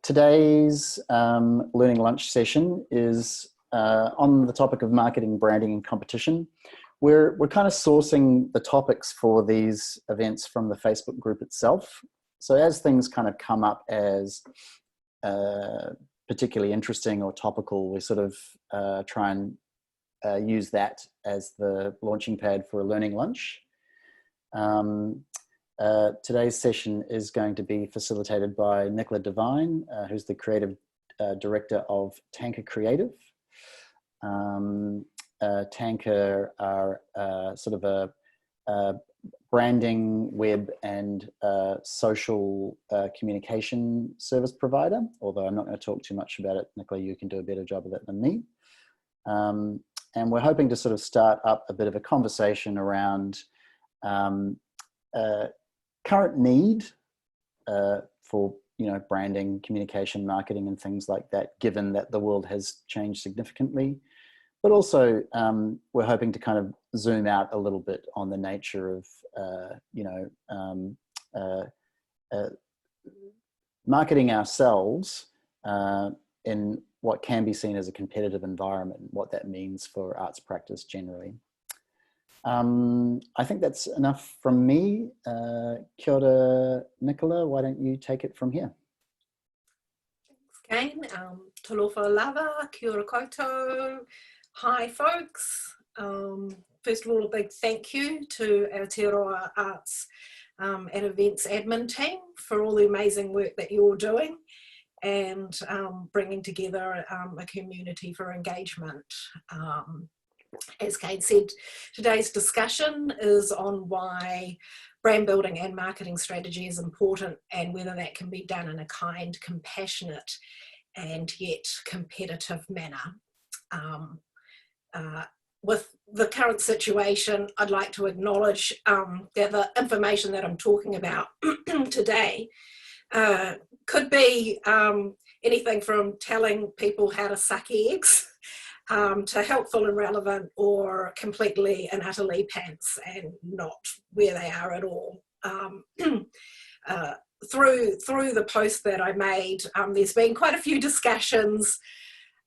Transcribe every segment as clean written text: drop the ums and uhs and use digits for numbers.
today's learning lunch session is on the topic of marketing, branding, and competition. We're kind of sourcing the topics for these events from the Facebook group itself. So as things kind of come up as particularly interesting or topical, we sort of try and use that as the launching pad for a learning lunch. Today's session is going to be facilitated by Nicola Devine, who's the creative director of Tanker Creative. Tanker are sort of a branding, web and social communication service provider, although I'm not going to talk too much about it. Nicola, you can do a better job of that than me. And we're hoping to sort of start up a bit of a conversation around current need for branding, communication, marketing, and things like that, given that the world has changed significantly. But also, we're hoping to kind of zoom out a little bit on the nature of, marketing ourselves in what can be seen as a competitive environment, what that means for arts practice generally. I think that's enough from me. Kia ora, Nicola, why don't you take it from here? Thanks, Kane. Talofa lava, kia ora koutou. Hi, folks. First of all, a big thank you to Aotearoa Arts and Events admin team for all the amazing work that you're doing and bringing together a community for engagement. As Kate said, today's discussion is on why brand building and marketing strategy is important and whether that can be done in a kind, compassionate, and yet competitive manner. With the current situation, I'd like to acknowledge that the information that I'm talking about today could be anything from telling people how to suck eggs to helpful and relevant, or completely and utterly pants and not where they are at all. Through the post that I made, there's been quite a few discussions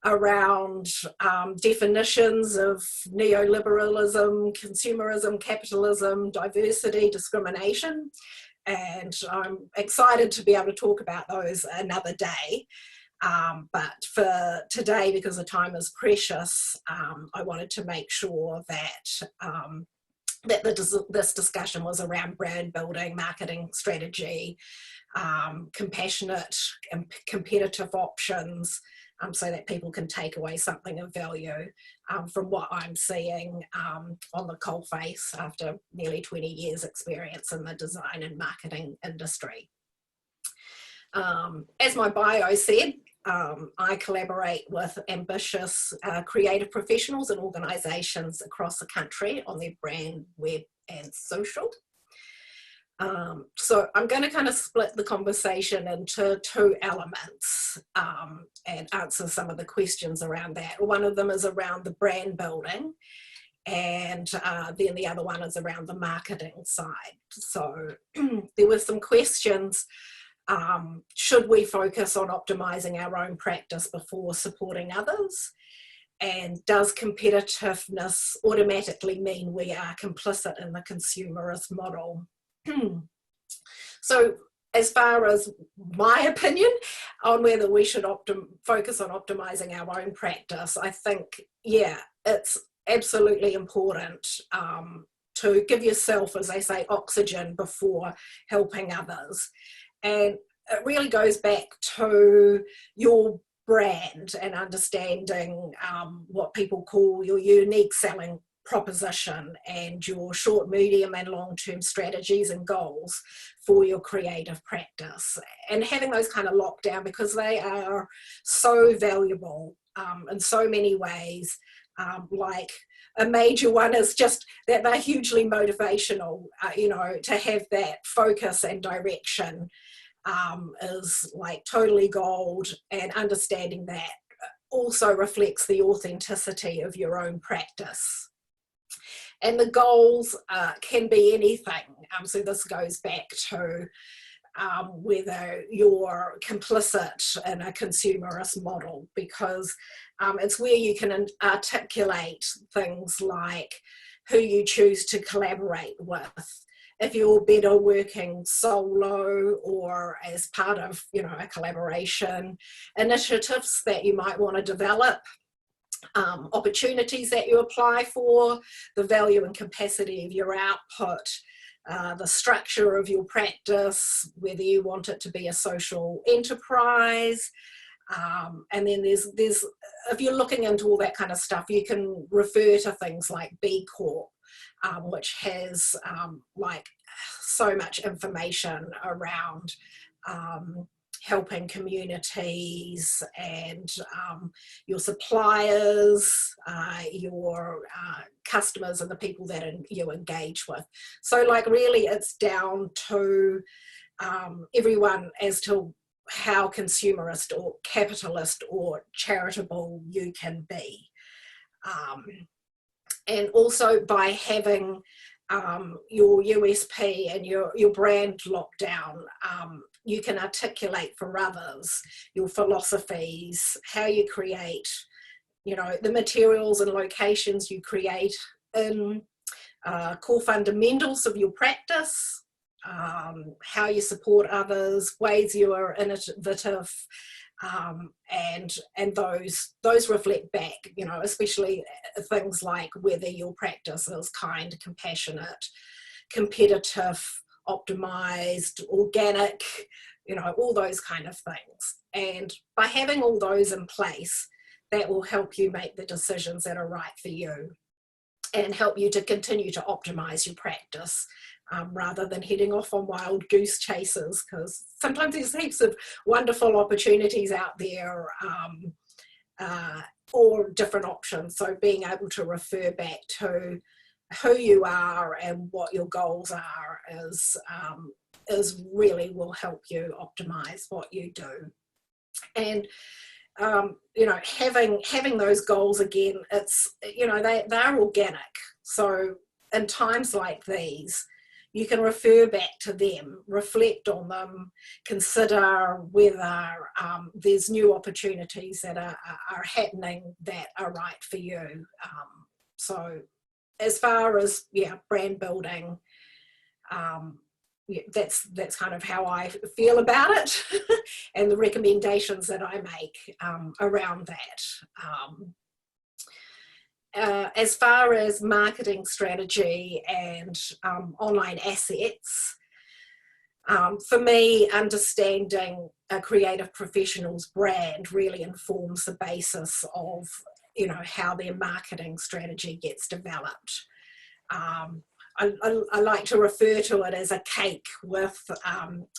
around definitions of neoliberalism, consumerism, capitalism, diversity, discrimination, and I'm excited to be able to talk about those another day. But for today, because the time is precious, I wanted to make sure that this discussion was around brand building, marketing strategy, compassionate and competitive options, so that people can take away something of value from what I'm seeing on the coalface after nearly 20 years experience in the design and marketing industry. As my bio said, I collaborate with ambitious creative professionals and organisations across the country on their brand, web and social. So I'm going to kind of split the conversation into two elements and answer some of the questions around that. One of them is around the brand building, and then the other one is around the marketing side. So there were some questions. Should we focus on optimizing our own practice before supporting others? And does competitiveness automatically mean we are complicit in the consumerist model? So as far as my opinion on whether we should focus on optimizing our own practice, I think, yeah, it's absolutely important to give yourself, as they say, oxygen before helping others. And it really goes back to your brand and understanding what people call your unique selling proposition and your short, medium and long-term strategies and goals for your creative practice, and having those kind of locked down, because they are so valuable in so many ways. Like a major one is just that they're hugely motivational, to have that focus and direction is like totally gold, and understanding that also reflects the authenticity of your own practice. And the goals can be anything. So this goes back to whether you're complicit in a consumerist model, because it's where you can articulate things like who you choose to collaborate with. If you're better working solo or as part of, you know, a collaboration, initiatives that you might want to develop, opportunities that you apply for, the value and capacity of your output, the structure of your practice, whether you want it to be a social enterprise. And then there's if you're looking into all that kind of stuff, you can refer to things like B Corp, which has like so much information around helping communities and your suppliers, your customers, and the people that you engage with. So like really it's down to everyone as to how consumerist or capitalist or charitable you can be. And also by having your USP and your brand locked down, you can articulate for others your philosophies, how you create, you know, the materials and locations you create in, core fundamentals of your practice, how you support others, ways you are innovative, and those reflect back, you know, especially things like whether your practice is kind, compassionate, competitive, optimized, organic, you know, all those kind of things. And by having all those in place, that will help you make the decisions that are right for you and help you to continue to optimize your practice, rather than heading off on wild goose chases, because sometimes there's heaps of wonderful opportunities out there, or different options. So being able to refer back to who you are and what your goals are is really will help you optimize what you do. And you know, having those goals again, it's, you know, they're organic. So in times like these, you can refer back to them, reflect on them, consider whether there's new opportunities that are happening that are right for you. So as far as, yeah, brand building, yeah, that's kind of how I feel about it and the recommendations that I make around that. As far as marketing strategy and online assets, for me, understanding a creative professional's brand really informs the basis of, you know, how their marketing strategy gets developed. I like to refer to it as a cake with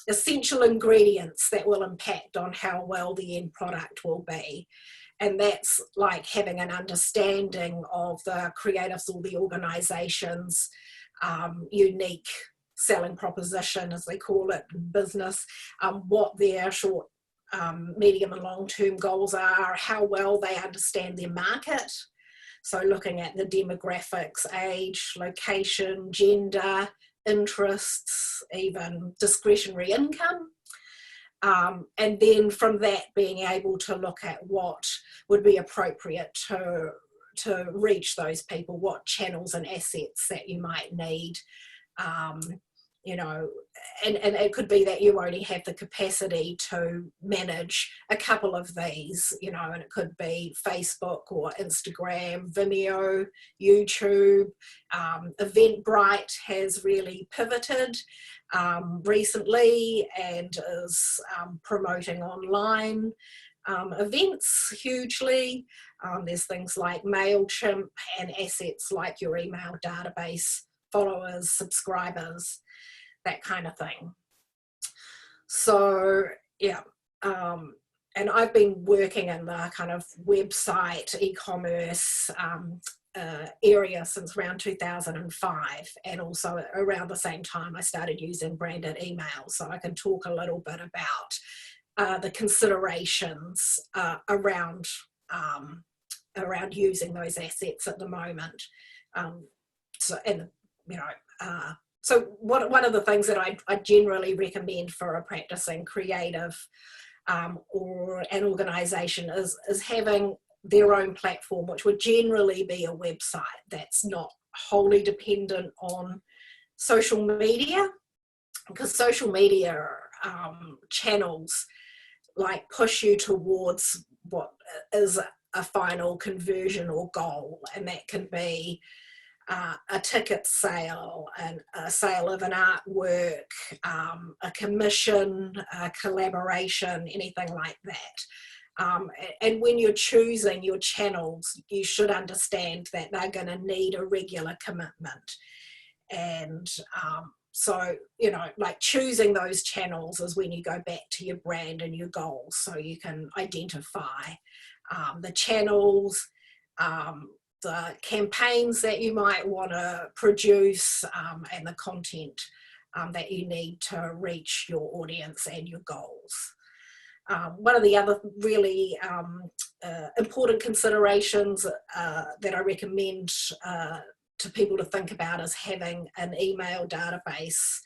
essential ingredients that will impact on how well the end product will be. And that's like having an understanding of the creatives or the organisation's unique selling proposition, as they call it in business, what their short, medium and long-term goals are, how well they understand their market. So looking at the demographics, age, location, gender, interests, even discretionary income. And then from that being able to look at what would be appropriate to reach those people, what channels and assets that you might need. You know, and it could be that you only have the capacity to manage a couple of these, you know, and it could be Facebook or Instagram, Vimeo, YouTube. Eventbrite has really pivoted recently and is promoting online events hugely. There's things like MailChimp and assets like your email database, followers, subscribers, that kind of thing. So yeah, and I've been working in the kind of website e-commerce area since around 2005, and also around the same time I started using branded email, so I can talk a little bit about the considerations around using those assets at the moment. So, and you know, So one of the things that I generally recommend for a practicing creative or an organisation is having their own platform, which would generally be a website that's not wholly dependent on social media, because social media channels like push you towards what is a final conversion or goal, and that can be a ticket sale, and a sale of an artwork, a commission, a collaboration, anything like that. And when you're choosing your channels, you should understand that they're going to need a regular commitment. And so, like choosing those channels is when you go back to your brand and your goals, so you can identify the channels, the campaigns that you might want to produce, and the content that you need to reach your audience and your goals. One of the other really important considerations that I recommend to people to think about is having an email database.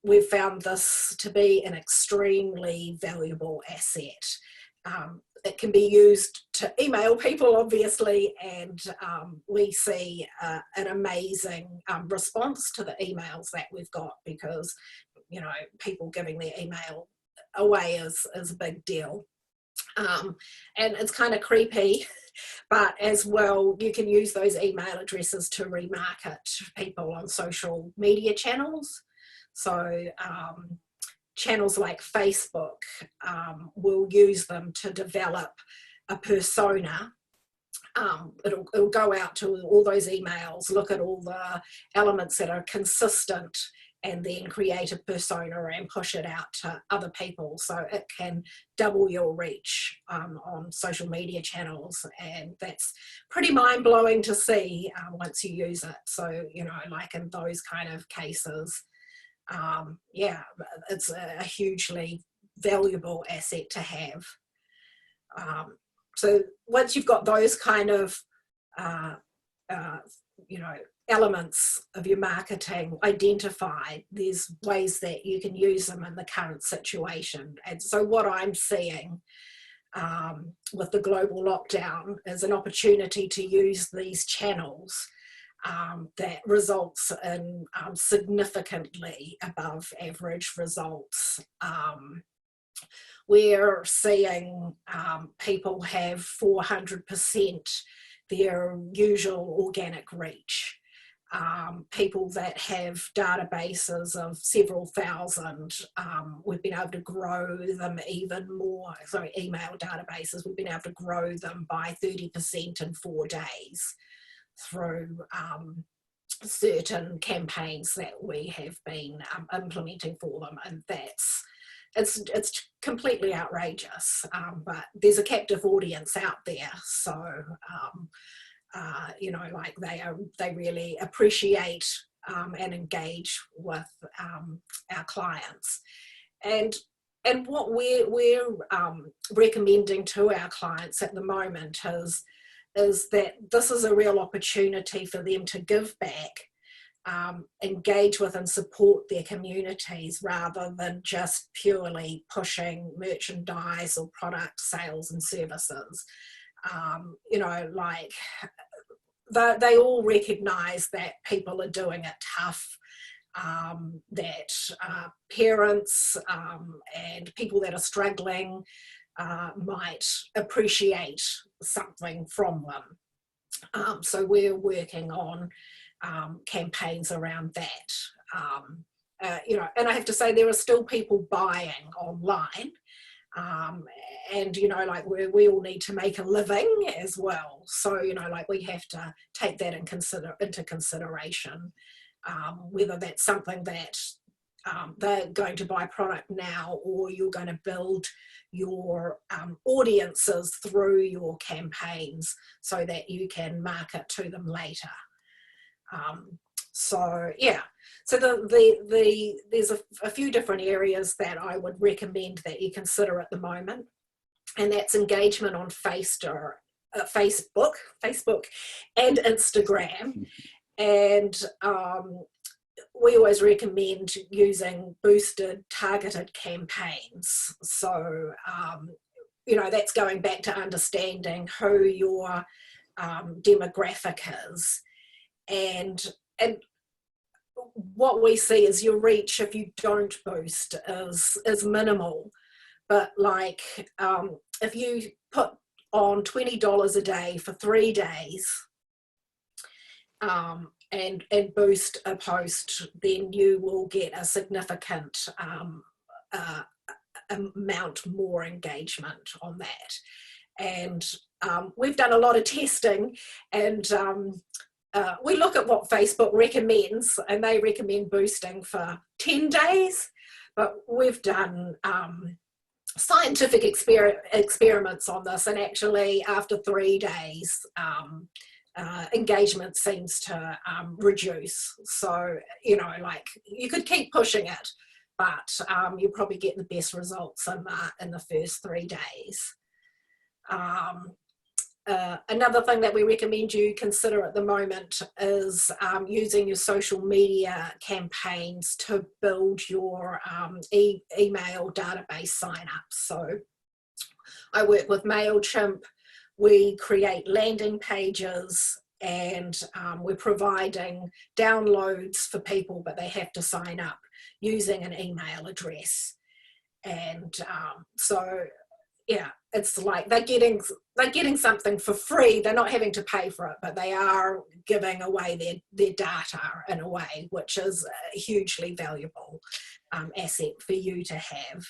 We've found this to be an extremely valuable asset. It can be used to email people, obviously, and we see an amazing response to the emails that we've got, because people giving their email away is a big deal. And it's kind of creepy, but as well, you can use those email addresses to remarket people on social media channels. So channels like Facebook will use them to develop a persona. It'll go out to all those emails, look at all the elements that are consistent, and then create a persona and push it out to other people. So it can double your reach on social media channels. And that's pretty mind-blowing to see once you use it. So, like in those kind of cases, it's a hugely valuable asset to have. So once you've got those kind of, elements of your marketing identified, there's ways that you can use them in the current situation. And so what I'm seeing with the global lockdown is an opportunity to use these channels that results in significantly above average results. We're seeing people have 400% their usual organic reach. People that have databases of several thousand, we've been able to grow them even more. Sorry, email databases, we've been able to grow them by 30% in 4 days through certain campaigns that we have been implementing for them, and it's completely outrageous. But there's a captive audience out there, so they really appreciate and engage with our clients. And what we're recommending to our clients at the moment is that this is a real opportunity for them to give back, engage with and support their communities, rather than just purely pushing merchandise or product sales and services. They all recognise that people are doing it tough, that parents and people that are struggling might appreciate something from them. So we're working on campaigns around that. And I have to say, there are still people buying online. And we all need to make a living as well, so we have to take that into consideration, whether that's something that they're going to buy product now, or you're going to build your audiences through your campaigns so that you can market to them later. So there's a few different areas that I would recommend that you consider at the moment, and that's engagement on Facebook and Instagram, And we always recommend using boosted targeted campaigns. So, that's going back to understanding who your demographic is. And what we see is your reach, if you don't boost, is minimal. But like if you put on $20 a day for 3 days, and boost a post, then you will get a significant amount more engagement on that. And we've done a lot of testing, and we look at what Facebook recommends, and they recommend boosting for 10 days, but we've done scientific experiments on this, and actually after 3 days engagement seems to reduce. So like you could keep pushing it, but you'll probably get the best results in the first 3 days. Another thing that we recommend you consider at the moment is using your social media campaigns to build your email database sign-ups. So I work with MailChimp. We create landing pages, and we're providing downloads for people, but they have to sign up using an email address. And so yeah, it's like they're getting something for free. They're not having to pay for it, but they are giving away their data in a way, which is a hugely valuable asset for you to have.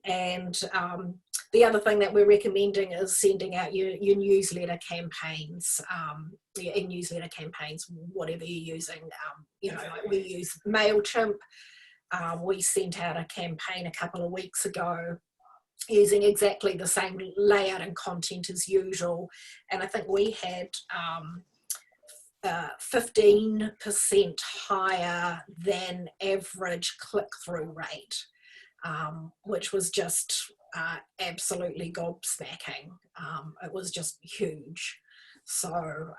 And the other thing that we're recommending is sending out your newsletter campaigns. In newsletter campaigns, whatever you're using, like we use MailChimp. We sent out a campaign a couple of weeks ago using exactly the same layout and content as usual, and I think we had 15% higher than average click-through rate, which was just absolutely gobsmacking. It was just huge. So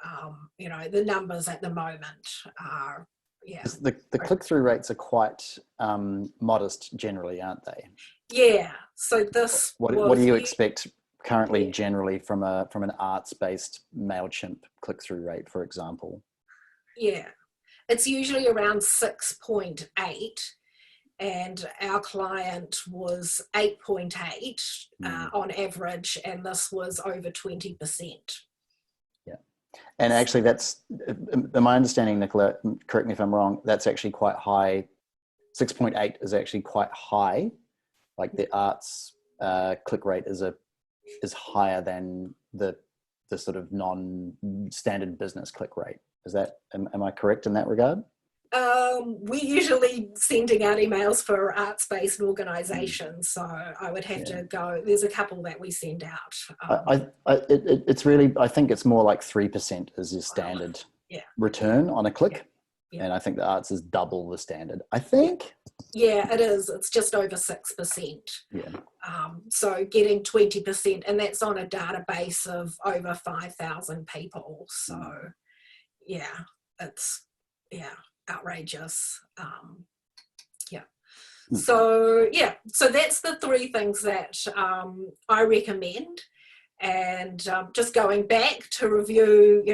the numbers at the moment are, yeah. The click-through rates are quite modest generally, aren't they? Yeah. So this. What do you expect currently generally from an arts-based MailChimp click-through rate, for example? Yeah, it's usually around 6.8, and our client was 8.8 on average, and this was over 20%. Yeah, and actually that's, my understanding, Nicola, correct me if I'm wrong, that's actually quite high. 6.8 is actually quite high. Like the arts click rate is higher than the sort of non-standard business click rate. Is that, am I correct in that regard? We're usually sending out emails for arts-based organisations, so I would have to go. There's a couple that we send out. It's really, I think it's more like 3% is your standard return on a click. Yeah. And I think the arts is double the standard, I think. Yeah, it is. It's just over 6%. Yeah. So getting 20%, and that's on a database of over 5,000 people. So yeah, it's outrageous. So that's the 3 things that I recommend. And just going back to review,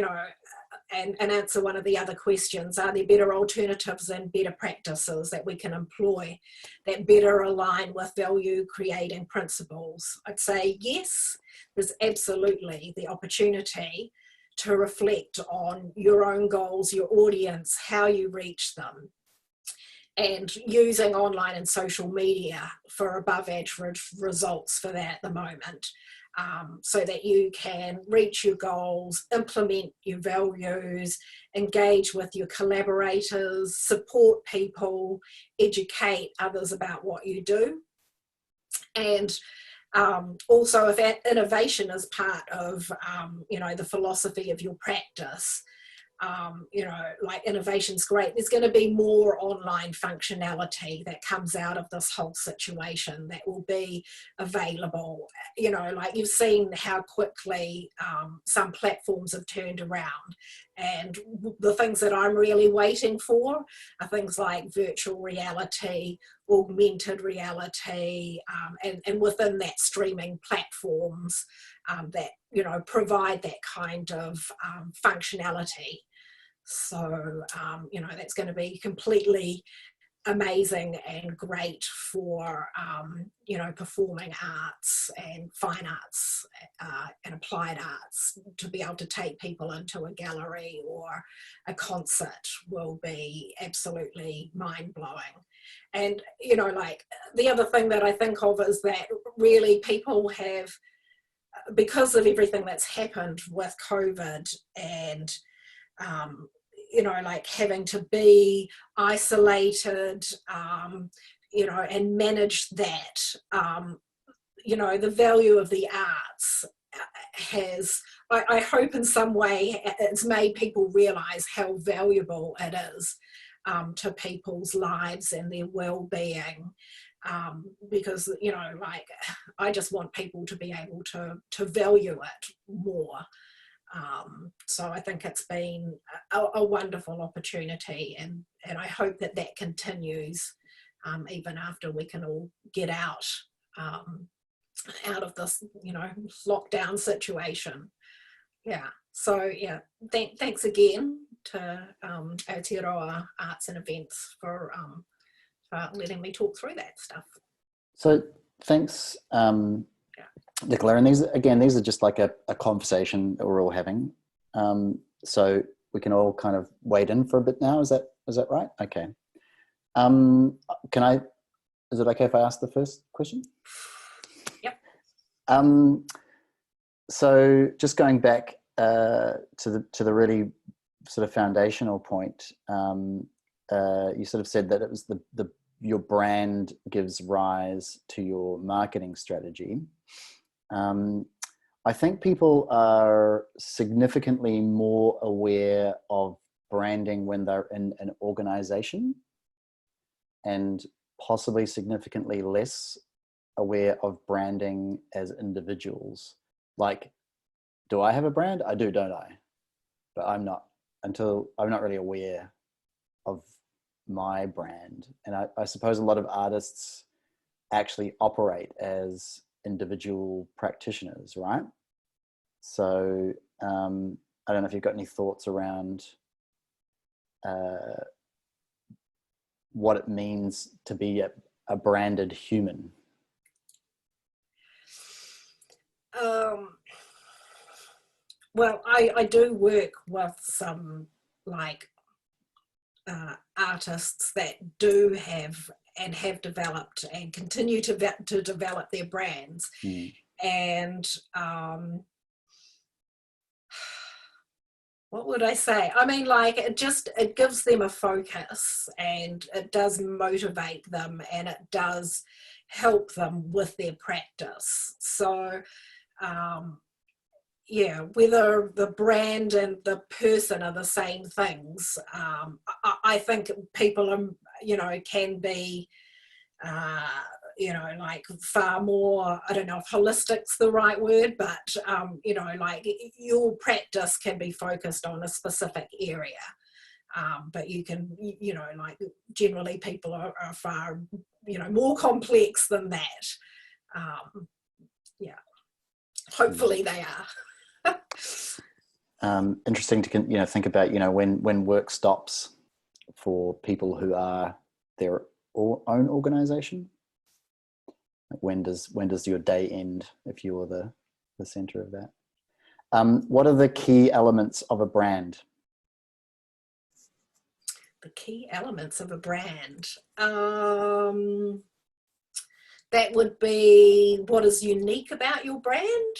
and answer one of the other questions, are there better alternatives and better practices that we can employ that better align with value creating principles? I'd say yes, there's absolutely the opportunity to reflect on your own goals, your audience, how you reach them, and using online and social media for above average results for that at the moment. So that you can reach your goals, implement your values, engage with your collaborators, support people, educate others about what you do. And also, if innovation is part of the philosophy of your practice, you know, like innovation's great. There's going to be more online functionality that comes out of this whole situation that will be available. You know, like you've seen how quickly some platforms have turned around, and the things that I'm really waiting for are things like virtual reality, augmented reality, and within that streaming platforms that, you know, provide that kind of functionality. So, you know, that's going to be completely amazing and great for, you know, performing arts and fine arts and applied arts. To be able to take people into a gallery or a concert will be absolutely mind-blowing. And, you know, like the other thing that I think of is that really people have, because of everything that's happened with COVID and you know, like having to be isolated, you know, and manage that, you know, the value of the arts has, I hope in some way it's made people realise how valuable it is to people's lives and their well-being. Because, you know, like I just want people to be able to value it more. So I think it's been a wonderful opportunity, and I hope that that continues even after we can all get out of this, you know, lockdown situation. Yeah. So yeah, thanks again to Aotearoa Arts and Events for letting me talk through that stuff. So thanks, Nicola. And these are just like a conversation that we're all having. So we can all kind of wade in for a bit now. Is that right? Okay. Is it okay if I ask the first question? Yep. So just going back to the really sort of foundational point, you sort of said that it was your brand gives rise to your marketing strategy. I think people are significantly more aware of branding when they're in an organization, and possibly significantly less aware of branding as individuals. Like, do I have a brand? I do, don't I? But I'm not really aware of my brand. And I suppose a lot of artists actually operate as individual practitioners, right? So I don't know if you've got any thoughts around what it means to be a branded human. Well, I do work with some like artists that do have and have developed and continue to develop their brands. And what would I say? I mean, like it gives them a focus, and it does motivate them, and it does help them with their practice. So yeah, whether the brand and the person are the same things, I think people are, you know, can be, you know, like far more, I don't know if holistic's the right word, but, you know, like your practice can be focused on a specific area. But you can, you know, like generally people are far, you know, more complex than that. Yeah, hopefully they are. Interesting to think about when work stops for people who are their own organization. When does your day end if you're the center of that? What are the key elements of a brand? The key elements of a brand, that would be what is unique about your brand.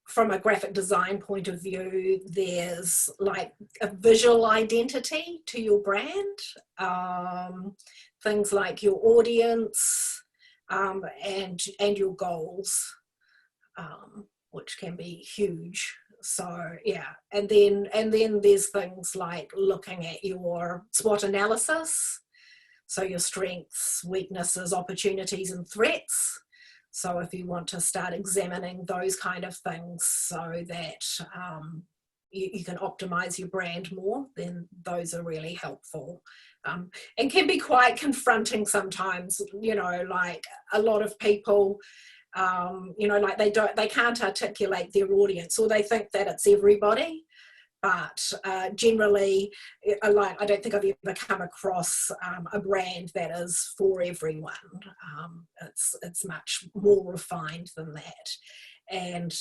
From a graphic design point of view, there's like a visual identity to your brand, things like your audience, and your goals, which can be huge. So yeah, and then there's things like looking at your SWOT analysis, so your strengths, weaknesses, opportunities, and threats. So if you want to start examining those kind of things so that you can optimize your brand more, then those are really helpful. And can be quite confronting sometimes, like a lot of people, like they can't articulate their audience, or they think that it's everybody. But generally, I don't think I've ever come across a brand that is for everyone. It's much more refined than that, and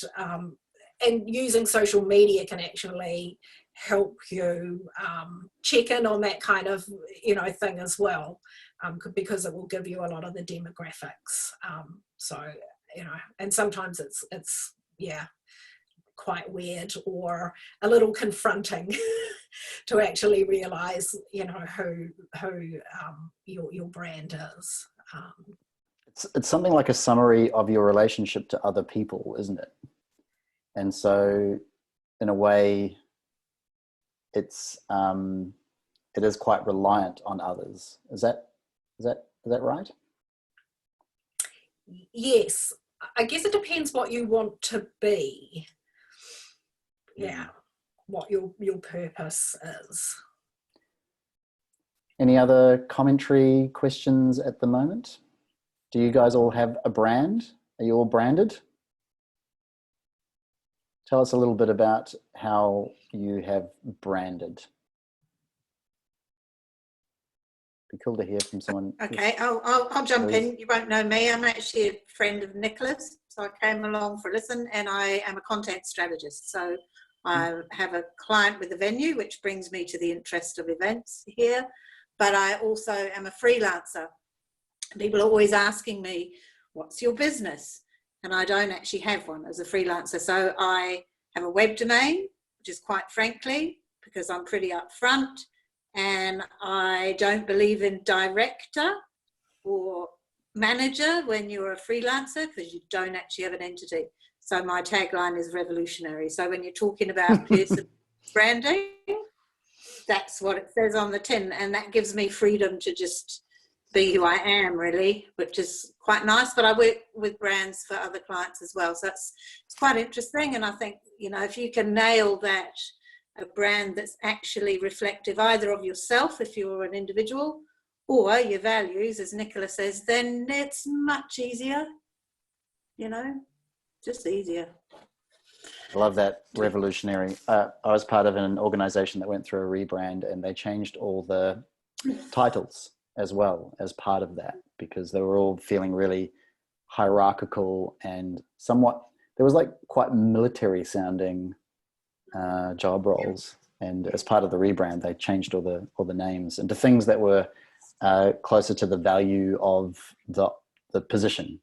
using social media can actually help you check in on that kind of thing as well, because it will give you a lot of the demographics. So and sometimes it's quite weird or a little confronting to actually realize who your brand is. It's something like a summary of your relationship to other people, isn't it? And so in a way it is quite reliant on others. Is that right? Yes, I guess it depends what you want to be. Yeah, what your purpose is. Any other commentary, questions at the moment? Do you guys all have a brand? Are you all branded? Tell us a little bit about how you have branded. Be cool to hear from someone. Okay, I'll jump in. You won't know me. I'm actually a friend of Nicola's, so I came along for a listen, and I am a content strategist. So I have a client with a venue, which brings me to the interest of events here, but I also am a freelancer. People are always asking me, what's your business? And I don't actually have one as a freelancer. So I have a web domain, which is quite frankly, because I'm pretty upfront, and I don't believe in director or manager when you're a freelancer, because you don't actually have an entity. So my tagline is revolutionary. So when you're talking about personal branding, that's what it says on the tin, and that gives me freedom to just be who I am, really, which is quite nice. But I work with brands for other clients as well, so it's quite interesting. And I think, if you can nail that, a brand that's actually reflective either of yourself if you're an individual, or your values, as Nicola says, then it's much easier, just easier. I love that, revolutionary. I was part of an organization that went through a rebrand, and they changed all the titles as well as part of that, because they were all feeling really hierarchical and somewhat, there was like quite military sounding job roles. And as part of the rebrand, they changed all the names into things that were closer to the value of the position,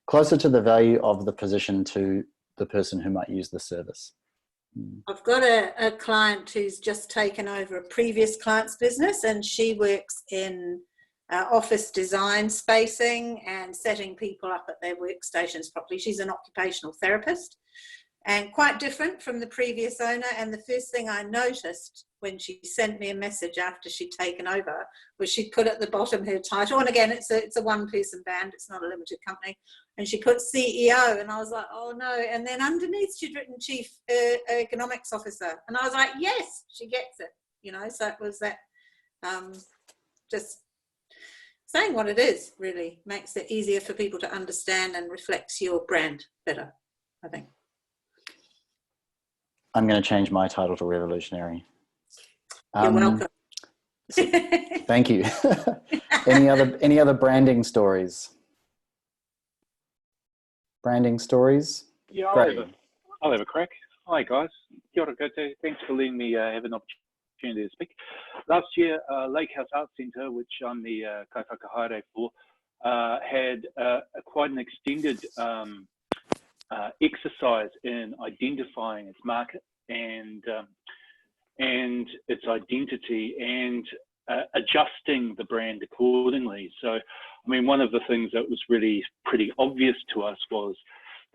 closer to the value of the position to the person who might use the service. I've got a client who's just taken over a previous client's business, and she works in office design, spacing, and setting people up at their workstations properly. She's an occupational therapist, and quite different from the previous owner. And the first thing I noticed when she sent me a message after she'd taken over was she'd put at the bottom her title, and again, it's a one-person band, it's not a limited company, and she put CEO, and I was like, oh no. And then underneath she'd written Chief Economics Officer, and I was like, yes, she gets it, so it was that, just saying what it is really makes it easier for people to understand and reflects your brand better, I think. I'm going to change my title to revolutionary. You're welcome. Thank you. Any other branding stories? Branding stories? Yeah, I'll have a crack. Hi guys. Kia ora koutou. Thanks for letting me have an opportunity to speak. Last year, Lake House Arts Centre, which I'm the kaiwhakahaere for, had quite an extended exercise in identifying its market and its identity and adjusting the brand accordingly. So, I mean, one of the things that was really pretty obvious to us was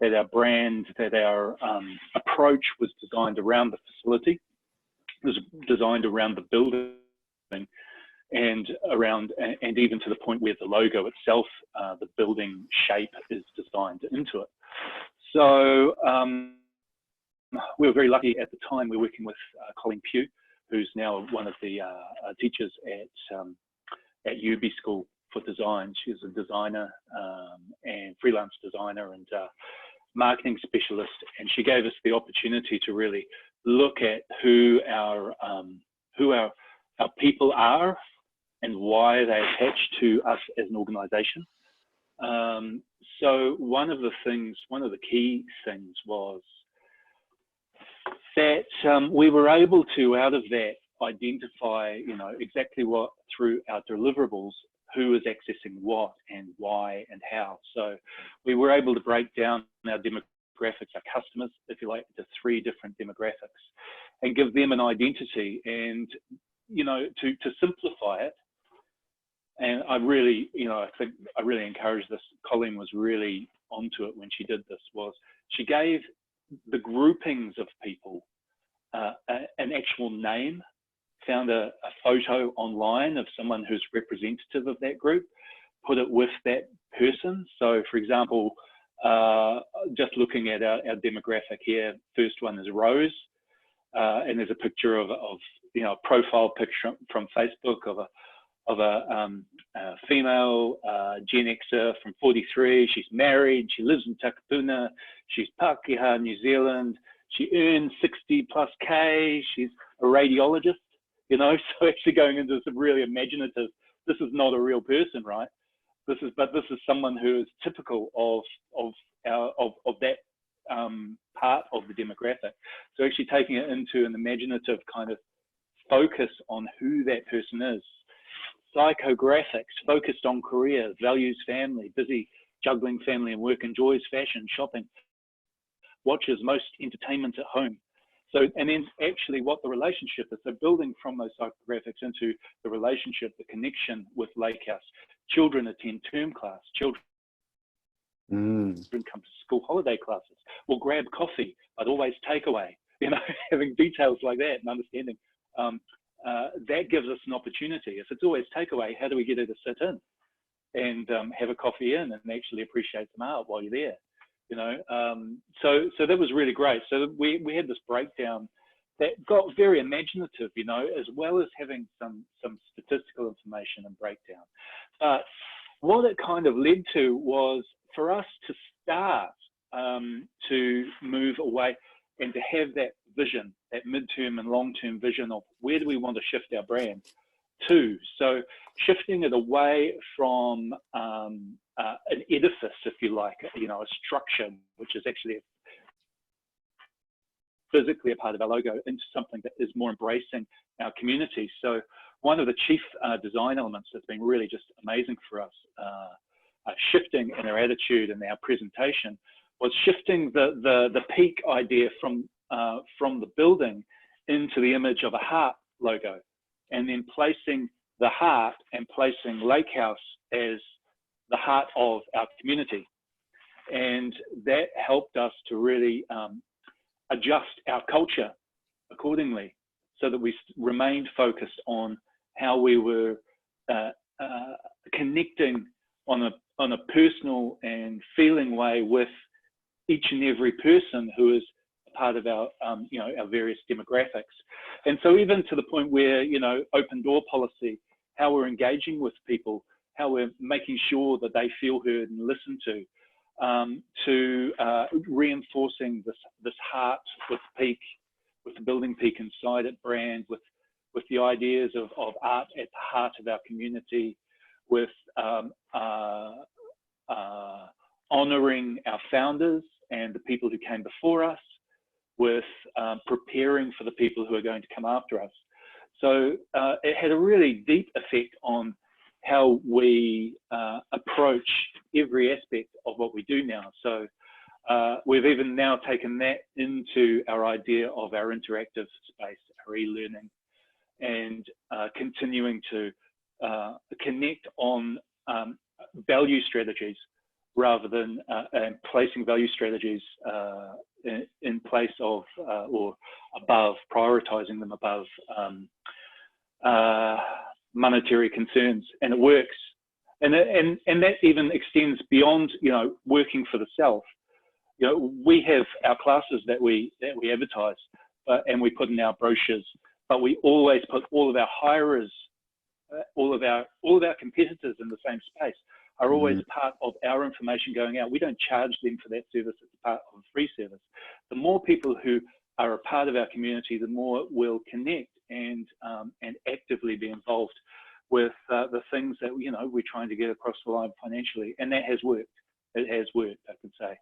that our brand, that our approach was designed around the facility, was designed around the building, and even to the point where the logo itself, the building shape is designed into it. So we were very lucky at the time. We were working with Colleen Pugh, who's now one of the teachers at UB School for Design. She's a designer and freelance designer and marketing specialist, and she gave us the opportunity to really look at who our people are and why they attach to us as an organization. So one of the key things was that we were able to, out of that, identify, exactly what, through our deliverables, who is accessing what and why and how. So we were able to break down our demographics, our customers, if you like, into 3 different demographics, and give them an identity. And to simplify it, and I really, I think I really encourage this. Colleen was really onto it when she did this. Was she gave the groupings of people an actual name, found a photo online of someone who's representative of that group, put it with that person. So, for example, just looking at our demographic here, first one is Rose, and there's a picture of a profile picture from Facebook of a female Gen Xer from 43. She's married, she lives in Takapuna, she's Pākehā, New Zealand, she earns 60+ K, she's a radiologist, so actually going into some really imaginative, this is not a real person, right? This is someone who is typical of that part of the demographic. So actually taking it into an imaginative kind of focus on who that person is. Psychographics, focused on career, values family, busy juggling family and work, enjoys fashion, shopping, watches most entertainment at home. So, and then actually what the relationship is, so building from those psychographics into the relationship, the connection with Lake House. Children attend term class, children come to school holiday classes, will grab coffee, but always takeaway, having details like that and understanding. That gives us an opportunity. If it's always takeaway, how do we get her to sit in and have a coffee in and actually appreciate some art while you're there? So that was really great. So we had this breakdown that got very imaginative, as well as having some statistical information and breakdown. But what it kind of led to was for us to start to move away and to have that vision, that midterm and long-term vision of where do we want to shift our brand to. So shifting it away from an edifice, if you like, a structure, which is actually physically a part of our logo, into something that is more embracing our community. So one of the chief design elements that's been really just amazing for us, shifting in our attitude and our presentation, was shifting the peak idea from the building into the image of a heart logo, and then placing the heart and placing Lake House as the heart of our community. And that helped us to really adjust our culture accordingly, so that we remained focused on how we were connecting on a personal and feeling way with each and every person who is a part of our our various demographics. And so even to the point where open door policy, how we're engaging with people, how we're making sure that they feel heard and listened to reinforcing this heart with peak, with the building peak inside it brand, with the ideas of art at the heart of our community, with honouring our founders and the people who came before us, with preparing for the people who are going to come after us. So it had a really deep effect on how we approach every aspect of what we do now. So we've even now taken that into our idea of our interactive space, our e-learning, and continuing to connect on value strategies rather than placing value strategies in place of or above, prioritizing them above monetary concerns. And it works. And that even extends beyond, you know, working for the self. You know, we have our classes that we advertise and we put in our brochures, but we always put all of our hirers, all of our competitors in the same space are always part of our information going out. We don't charge them for that service. It's part of a free service. The more people who are a part of our community, the more we'll connect and actively be involved with the things that, you know, we're trying to get across the line financially. And that has worked. It has worked, I could say.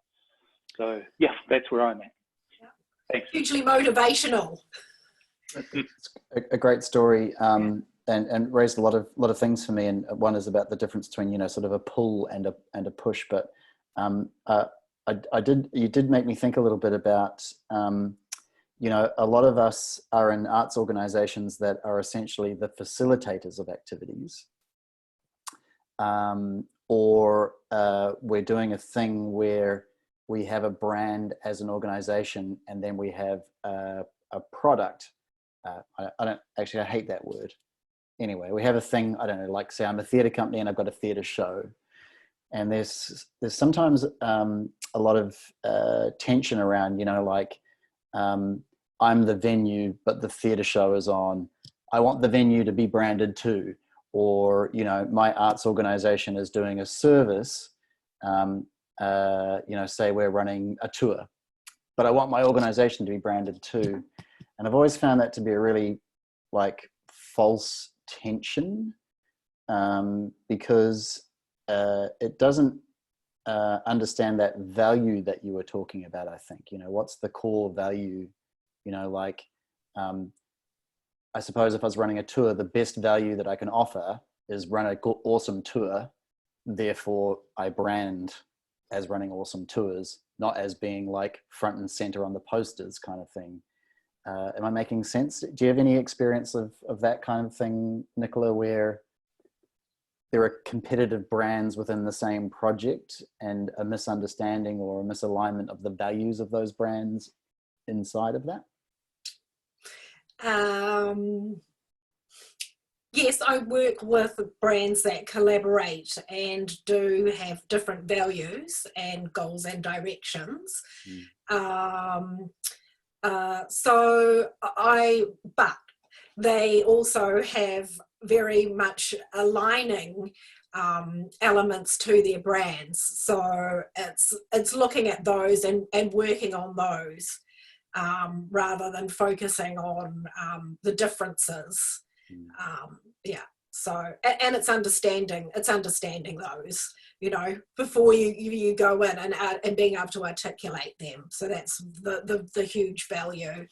So yeah, that's where I'm at. Yeah. Thanks. Hugely motivational. It's a great story, and raised a lot of things for me. And one is about the difference between, you know, sort of a pull and a push. But you did make me think a little bit about, you know, a lot of us are in arts organizations that are essentially the facilitators of activities, or we're doing a thing where we have a brand as an organization, and then we have a product. I hate that word. Anyway, we have a thing, I don't know, like say I'm a theatre company and I've got a theatre show. And there's sometimes a lot of tension around, you know, like I'm the venue, but the theatre show is on. I want the venue to be branded too. Or, you know, my arts organization is doing a service, you know, say we're running a tour, but I want my organization to be branded too. And I've always found that to be a really like false tension, because it doesn't understand that value that you were talking about. I think, you know, what's the core value, you know, like I suppose if I was running a tour, the best value that I can offer is run an awesome tour. Therefore I brand as running awesome tours, not as being like front and center on the posters kind of thing. Am I making sense? Do you have any experience of that kind of thing, Nicola, where there are competitive brands within the same project and a misunderstanding or a misalignment of the values of those brands inside of that? Yes, I work with brands that collaborate and do have different values and goals and directions. But they also have very much aligning elements to their brands. So it's looking at those and working on those rather than focusing on the differences. Yeah. So, and it's understanding those, you know, before you go in and being able to articulate them. So that's the huge value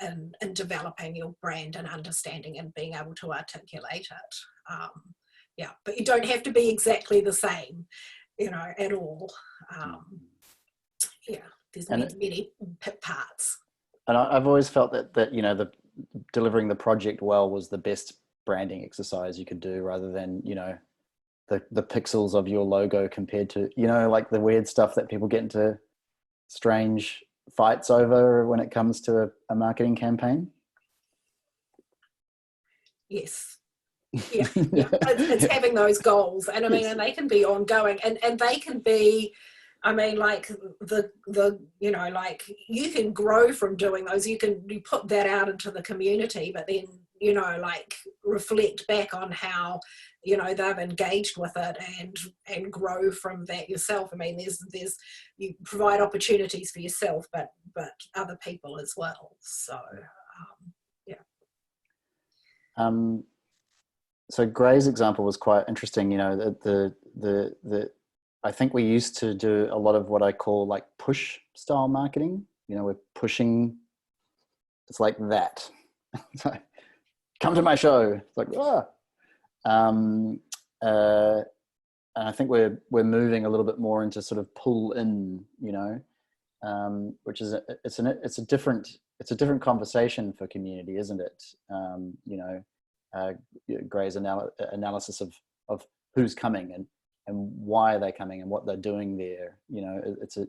in developing your brand and understanding and being able to articulate it. Yeah, but you don't have to be exactly the same, you know, at all. Yeah, there's many parts. And I've always felt that you know, delivering the project well was the best branding exercise you could do, rather than, you know, the pixels of your logo compared to, you know, like the weird stuff that people get into strange fights over when it comes to a marketing campaign. Yes. Yeah. It's having those goals, and I mean, and they can be ongoing, and they can be, I mean, like the you know, like you can grow from doing those. You put that out into the community, but then, you know, like reflect back on how, you know, they've engaged with it and grow from that yourself. I mean, there's you provide opportunities for yourself, but other people as well. So yeah. So Gray's example was quite interesting. You know, the I think we used to do a lot of what I call like push style marketing. You know, we're pushing. It's like that. So, come to my show. It's like, and I think we're moving a little bit more into sort of pull in, you know, which is it's a different conversation for community, isn't it? You know, Gray's analysis of who's coming and why are they coming and what they're doing there. You know, it's a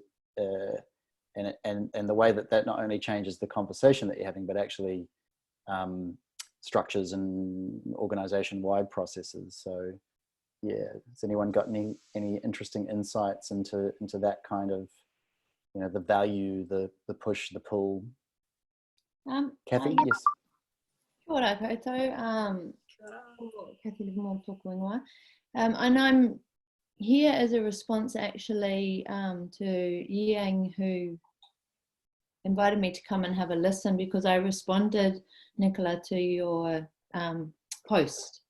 and the way that not only changes the conversation that you're having, but actually structures and organization-wide processes. So yeah, has anyone got any interesting insights into that kind of, you know, the value, the push, the pull? Kathy, Yeah. yes. Kia ora koutou. Kathy Livermore tōku ingoa. And I'm here as a response actually to Yang, who invited me to come and have a listen, because I responded, Nicola, to your post.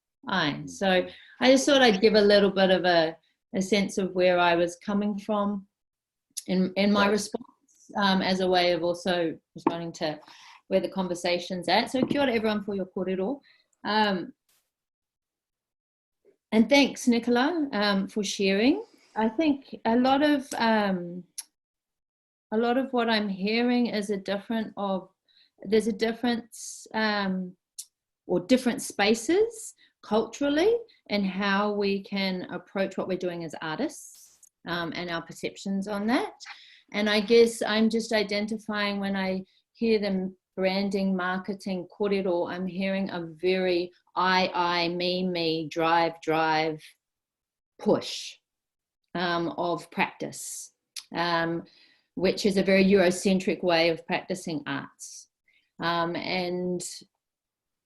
So I just thought I'd give a little bit of a sense of where I was coming from in my response, as a way of also responding to where the conversation's at. So kia ora everyone for your kōrero. And thanks, Nicola, for sharing. I think a lot of what I'm hearing is there's a difference, or different spaces culturally in how we can approach what we're doing as artists, and our perceptions on that. And I guess I'm just identifying, when I hear them branding, marketing, kōrero, I'm hearing a very I, me, drive, push of practice, which is a very Eurocentric way of practicing arts. And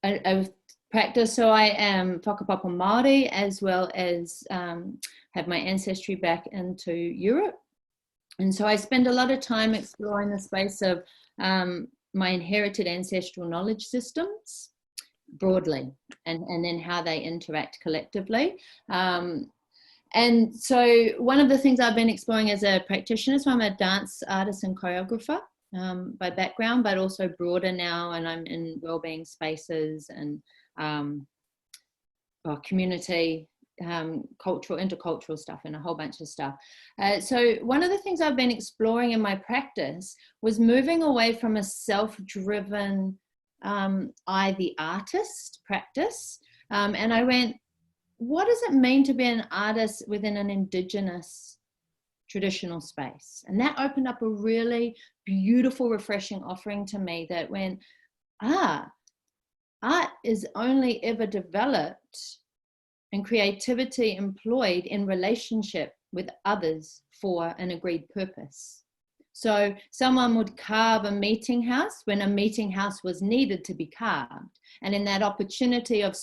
I practice, so I am whakapapa Māori, as well as have my ancestry back into Europe. And so I spend a lot of time exploring the space of my inherited ancestral knowledge systems broadly, and then how they interact collectively. And so one of the things I've been exploring as a practitioner, so I'm a dance artist and choreographer by background, but also broader now, and I'm in wellbeing spaces and community, cultural, intercultural stuff, and a whole bunch of stuff. So one of the things I've been exploring in my practice was moving away from a self-driven I, the artist practice. And I went, what does it mean to be an artist within an Indigenous traditional space? And that opened up a really beautiful, refreshing offering to me, that went, art is only ever developed and creativity employed in relationship with others for an agreed purpose. So someone would carve a meeting house when a meeting house was needed to be carved. And in that opportunity of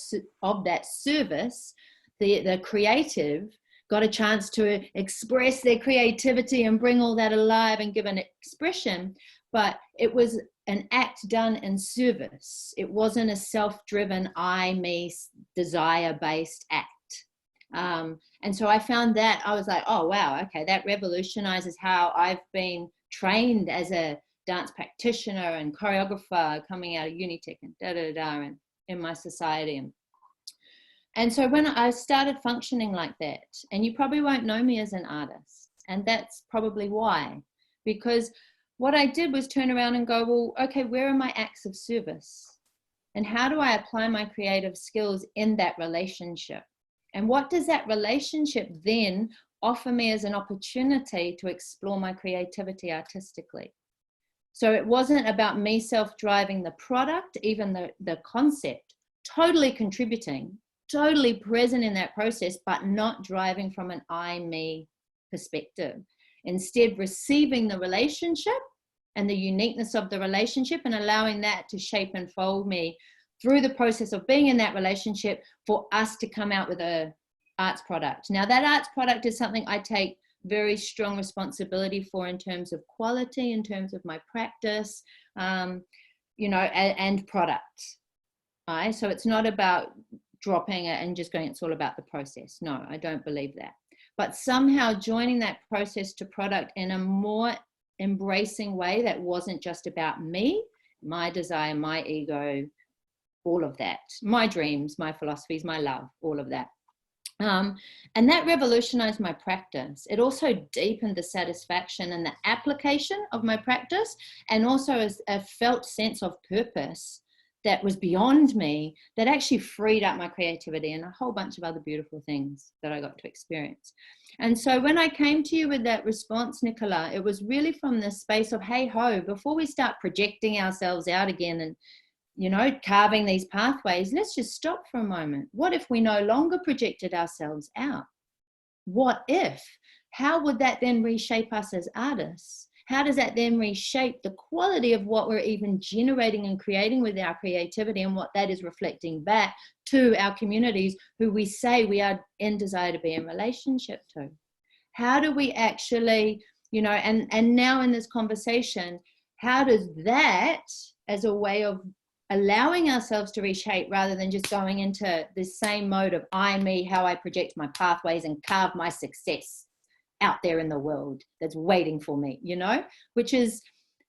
that service, the creative got a chance to express their creativity and bring all that alive and give an expression. But it was an act done in service. It wasn't a self-driven, I, me, desire-based act. And so I found that, I was like, oh, wow, okay, that revolutionizes how I've been trained as a dance practitioner and choreographer coming out of Unitec and and in my society. And so when I started functioning like that, and you probably won't know me as an artist, and that's probably why, because what I did was turn around and go, well, okay, where are my acts of service? And how do I apply my creative skills in that relationship? And what does that relationship then offer me as an opportunity to explore my creativity artistically? So it wasn't about me self-driving the product, even the concept, totally contributing, totally present in that process, but not driving from an I, me perspective. Instead, receiving the relationship and the uniqueness of the relationship and allowing that to shape and fold me through the process of being in that relationship for us to come out with a arts product. Now, that arts product is something I take very strong responsibility for in terms of quality, in terms of my practice, you know, and product. Right? So it's not about dropping it and just going, it's all about the process. No, I don't believe that. But somehow joining that process to product in a more embracing way that wasn't just about me, my desire, my ego, all of that, my dreams, my philosophies, my love, all of that. And that revolutionized my practice. It also deepened the satisfaction and the application of my practice, and also a felt sense of purpose that was beyond me, that actually freed up my creativity and a whole bunch of other beautiful things that I got to experience. And so when I came to you with that response, Nicola, it was really from this space of, hey ho, before we start projecting ourselves out again and, you know, carving these pathways, let's just stop for a moment. What if we no longer projected ourselves out? What if? How would that then reshape us as artists? How does that then reshape the quality of what we're even generating and creating with our creativity, and what that is reflecting back to our communities who we say we are in desire to be in relationship to? How do we actually, you know, and now in this conversation, how does that, as a way of allowing ourselves to reshape rather than just going into the same mode of I, me, how I project my pathways and carve my success out there in the world that's waiting for me, you know, which is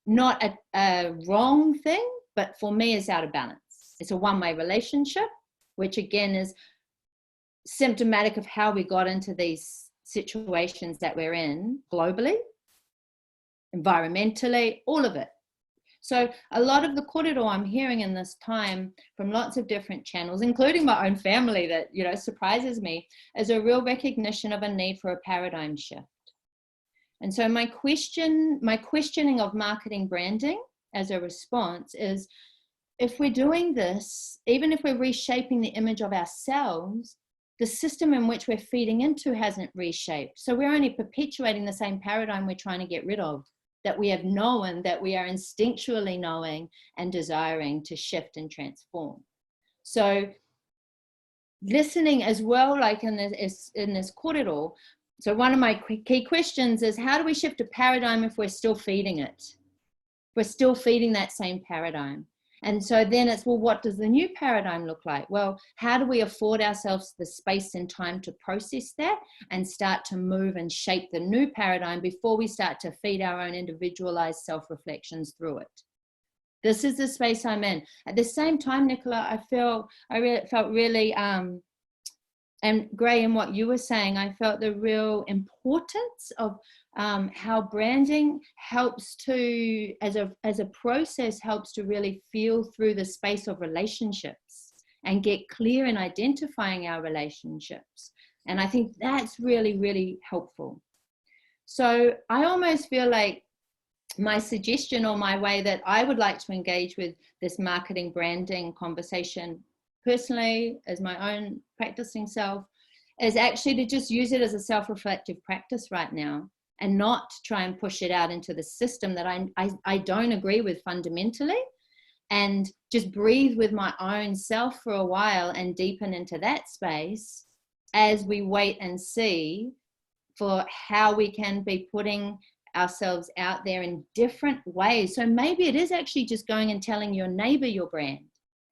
not a wrong thing, but for me is out of balance. It's a one-way relationship, which again is symptomatic of how we got into these situations that we're in globally, environmentally, all of it. So a lot of the korero I'm hearing in this time from lots of different channels, including my own family, that, you know, surprises me, is a real recognition of a need for a paradigm shift. And so my questioning of marketing branding as a response is, if we're doing this, even if we're reshaping the image of ourselves, the system in which we're feeding into hasn't reshaped. So we're only perpetuating the same paradigm we're trying to get rid of, that we have known, that we are instinctually knowing and desiring to shift and transform. So listening as well, like in this korero, so one of my key questions is, how do we shift a paradigm if we're still feeding it? We're still feeding that same paradigm. And so then it's, well, what does the new paradigm look like? Well, how do we afford ourselves the space and time to process that and start to move and shape the new paradigm before we start to feed our own individualized self-reflections through it? This is the space I'm in. At the same time, Nicola, I felt really, and Gray, in what you were saying, I felt the real importance of how branding helps to, as a process, helps to really feel through the space of relationships and get clear in identifying our relationships. And I think that's really, really helpful. So I almost feel like my suggestion, or my way that I would like to engage with this marketing branding conversation personally as my own practicing self, is actually to just use it as a self-reflective practice right now, and not try and push it out into the system that I don't agree with fundamentally, and just breathe with my own self for a while and deepen into that space as we wait and see for how we can be putting ourselves out there in different ways. So maybe it is actually just going and telling your neighbor your brand.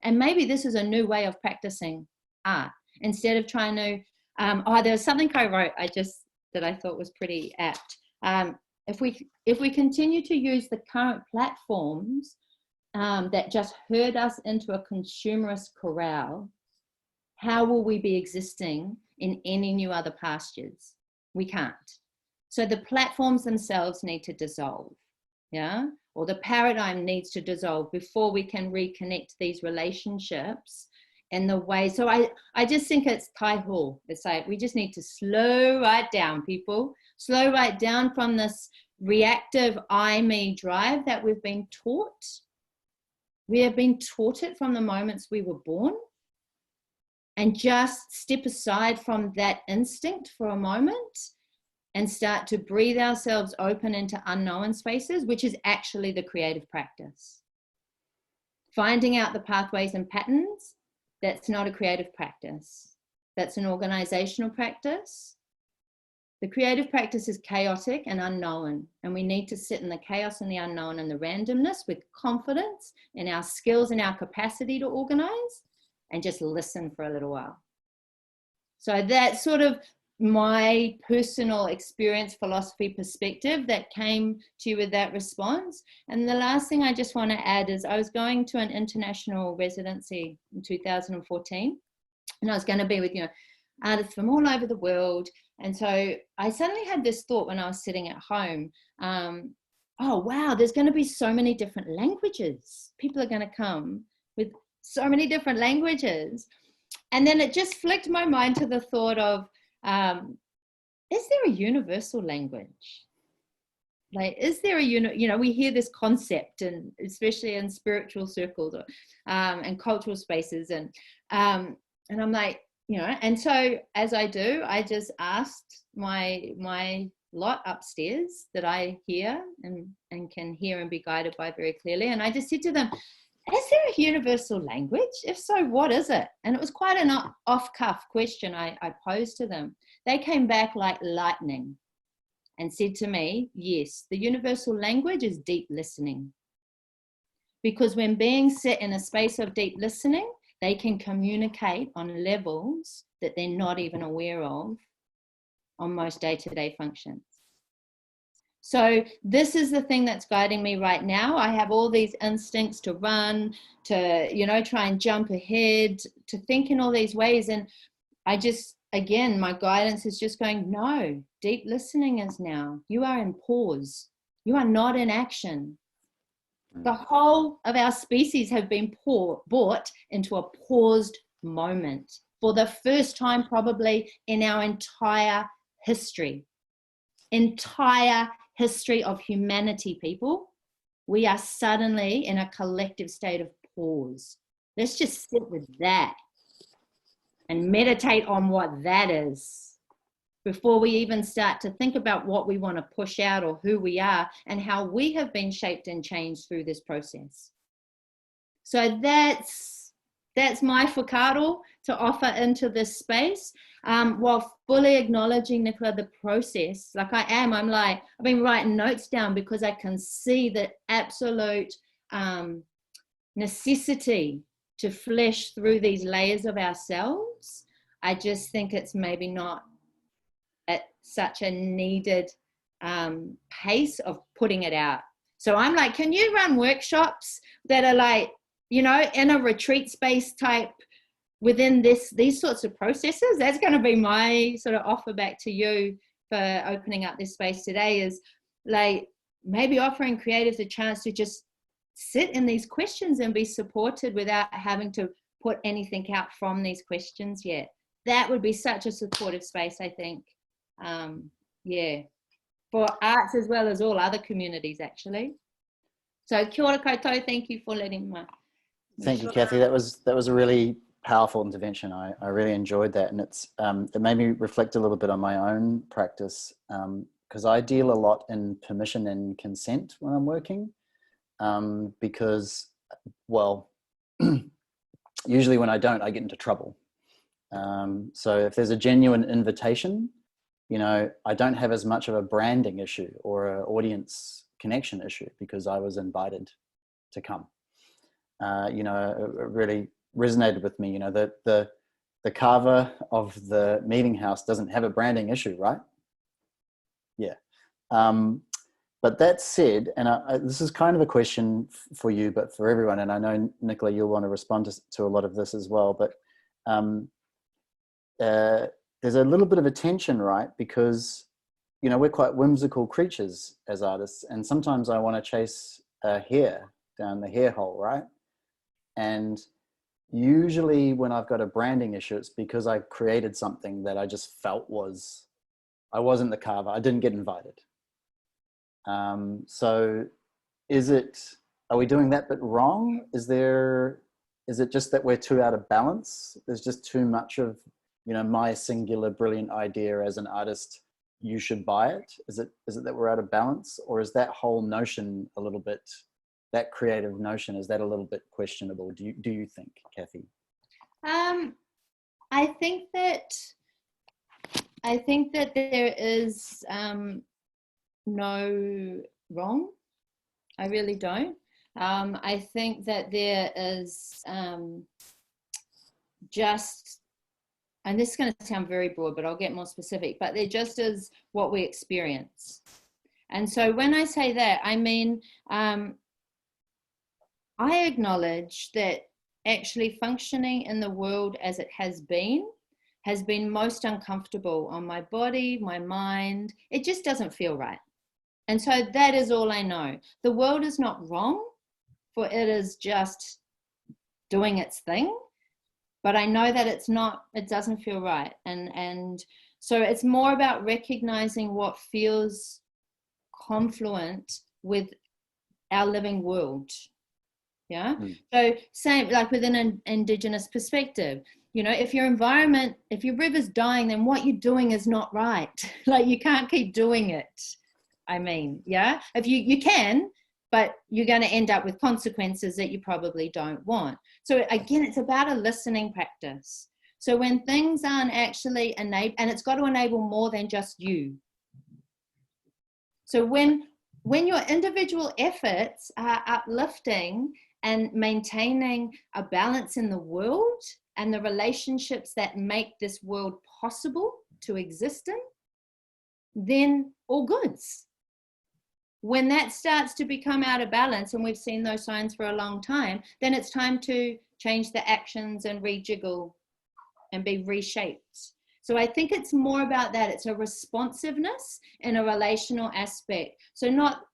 And maybe this is a new way of practicing art, instead of trying to, there was something I wrote that I thought was pretty apt. If we continue to use the current platforms that just herd us into a consumerist corral, how will we be existing in any new other pastures? We can't. So the platforms themselves need to dissolve, yeah? Or the paradigm needs to dissolve before we can reconnect these relationships in the way. So I just think it's taiho. It's like, we just need to slow right down, people. Slow right down from this reactive I, me drive that we've been taught. We have been taught it from the moments we were born. And just step aside from that instinct for a moment and start to breathe ourselves open into unknown spaces, which is actually the creative practice. Finding out the pathways and patterns, that's not a creative practice. That's an organizational practice. The creative practice is chaotic and unknown, and we need to sit in the chaos and the unknown and the randomness with confidence in our skills and our capacity to organize, and just listen for a little while. So that's sort of my personal experience, philosophy, perspective that came to you with that response. And the last thing I just want to add is, I was going to an international residency in 2014, and I was going to be with, artists from all over the world. And so I suddenly had this thought when I was sitting at home, oh wow, there's going to be so many different languages. People are going to come with so many different languages. And then it just flicked my mind to the thought of, is there a universal language? Like, is there a, you know, we hear this concept, and especially in spiritual circles or, and cultural spaces. And I'm like, you know, and so as I do, I just asked my lot upstairs that I hear and can hear and be guided by very clearly. And I just said to them, is there a universal language? If so, what is it? And it was quite an off-cuff question I posed to them. They came back like lightning and said to me, yes, the universal language is deep listening. Because when beings sit in a space of deep listening, they can communicate on levels that they're not even aware of on most day-to-day functions. So this is the thing that's guiding me right now. I have all these instincts to run, to, you know, try and jump ahead, to think in all these ways. And I just, again, my guidance is just going, no, deep listening is now. You are in pause. You are not in action. The whole of our species have been brought into a paused moment for the first time probably in our entire history of humanity, people. We are suddenly in a collective state of pause. Let's just sit with that and meditate on what that is before we even start to think about what we want to push out or who we are and how we have been shaped and changed through this process. So that's my whakaaro to offer into this space, while fully acknowledging, Nicola, the process. Like I'm like, I've been writing notes down because I can see the absolute necessity to flesh through these layers of ourselves. I just think it's maybe not at such a needed pace of putting it out. So I'm like, can you run workshops that are like, you know, in a retreat space type within these sorts of processes? That's going to be my sort of offer back to you for opening up this space today, is like maybe offering creatives a chance to just sit in these questions and be supported without having to put anything out from these questions yet. That would be such a supportive space, I think. Yeah, for arts as well as all other communities, actually. So kia ora koutou, thank you for letting me. Thank you, Kathy. That was a really powerful intervention. I really enjoyed that, and it made me reflect a little bit on my own practice, because I deal a lot in permission and consent when I'm working, because, well, usually when I don't, I get into trouble. So if there's a genuine invitation, you know, I don't have as much of a branding issue or an audience connection issue because I was invited to come. You know, it really resonated with me. You know, the carver of the meeting house doesn't have a branding issue, right? Yeah. But that said, and this is kind of a question for you, but for everyone, and I know, Nicola, you'll want to respond to a lot of this as well, but there's a little bit of a tension, right? Because, you know, we're quite whimsical creatures as artists, and sometimes I want to chase a hare down the hare hole, right? And usually when I've got a branding issue, it's because I created something that I just felt I wasn't the carver. I didn't get invited. So are we doing that bit wrong? Is it just that we're too out of balance? There's just too much of, you know, my singular brilliant idea as an artist, you should buy it? Is it that we're out of balance, or is that whole notion a little bit, that creative notion, is that a little bit questionable? Do you think, Kathy? I think that there is no wrong. I really don't. I think that there is just, and this is going to sound very broad, but I'll get more specific, but there just is what we experience. And so when I say that, I mean, I acknowledge that actually functioning in the world as it has been most uncomfortable on my body, my mind. It just doesn't feel right. And so that is all I know. The world is not wrong, for it is just doing its thing, but I know that it's not, it doesn't feel right. And so it's more about recognizing what feels confluent with our living world. Yeah. So same, like within an Indigenous perspective, you know, if your environment, if your river's dying, then what you're doing is not right. Like you can't keep doing it. I mean, yeah, if you can, but you're going to end up with consequences that you probably don't want. So again, it's about a listening practice. So when things aren't actually enabled, and it's got to enable more than just you. So when your individual efforts are uplifting and maintaining a balance in the world and the relationships that make this world possible to exist in, then all goods. When that starts to become out of balance, and we've seen those signs for a long time, then it's time to change the actions and rejiggle and be reshaped. So I think it's more about that. It's a responsiveness in a relational aspect. So not,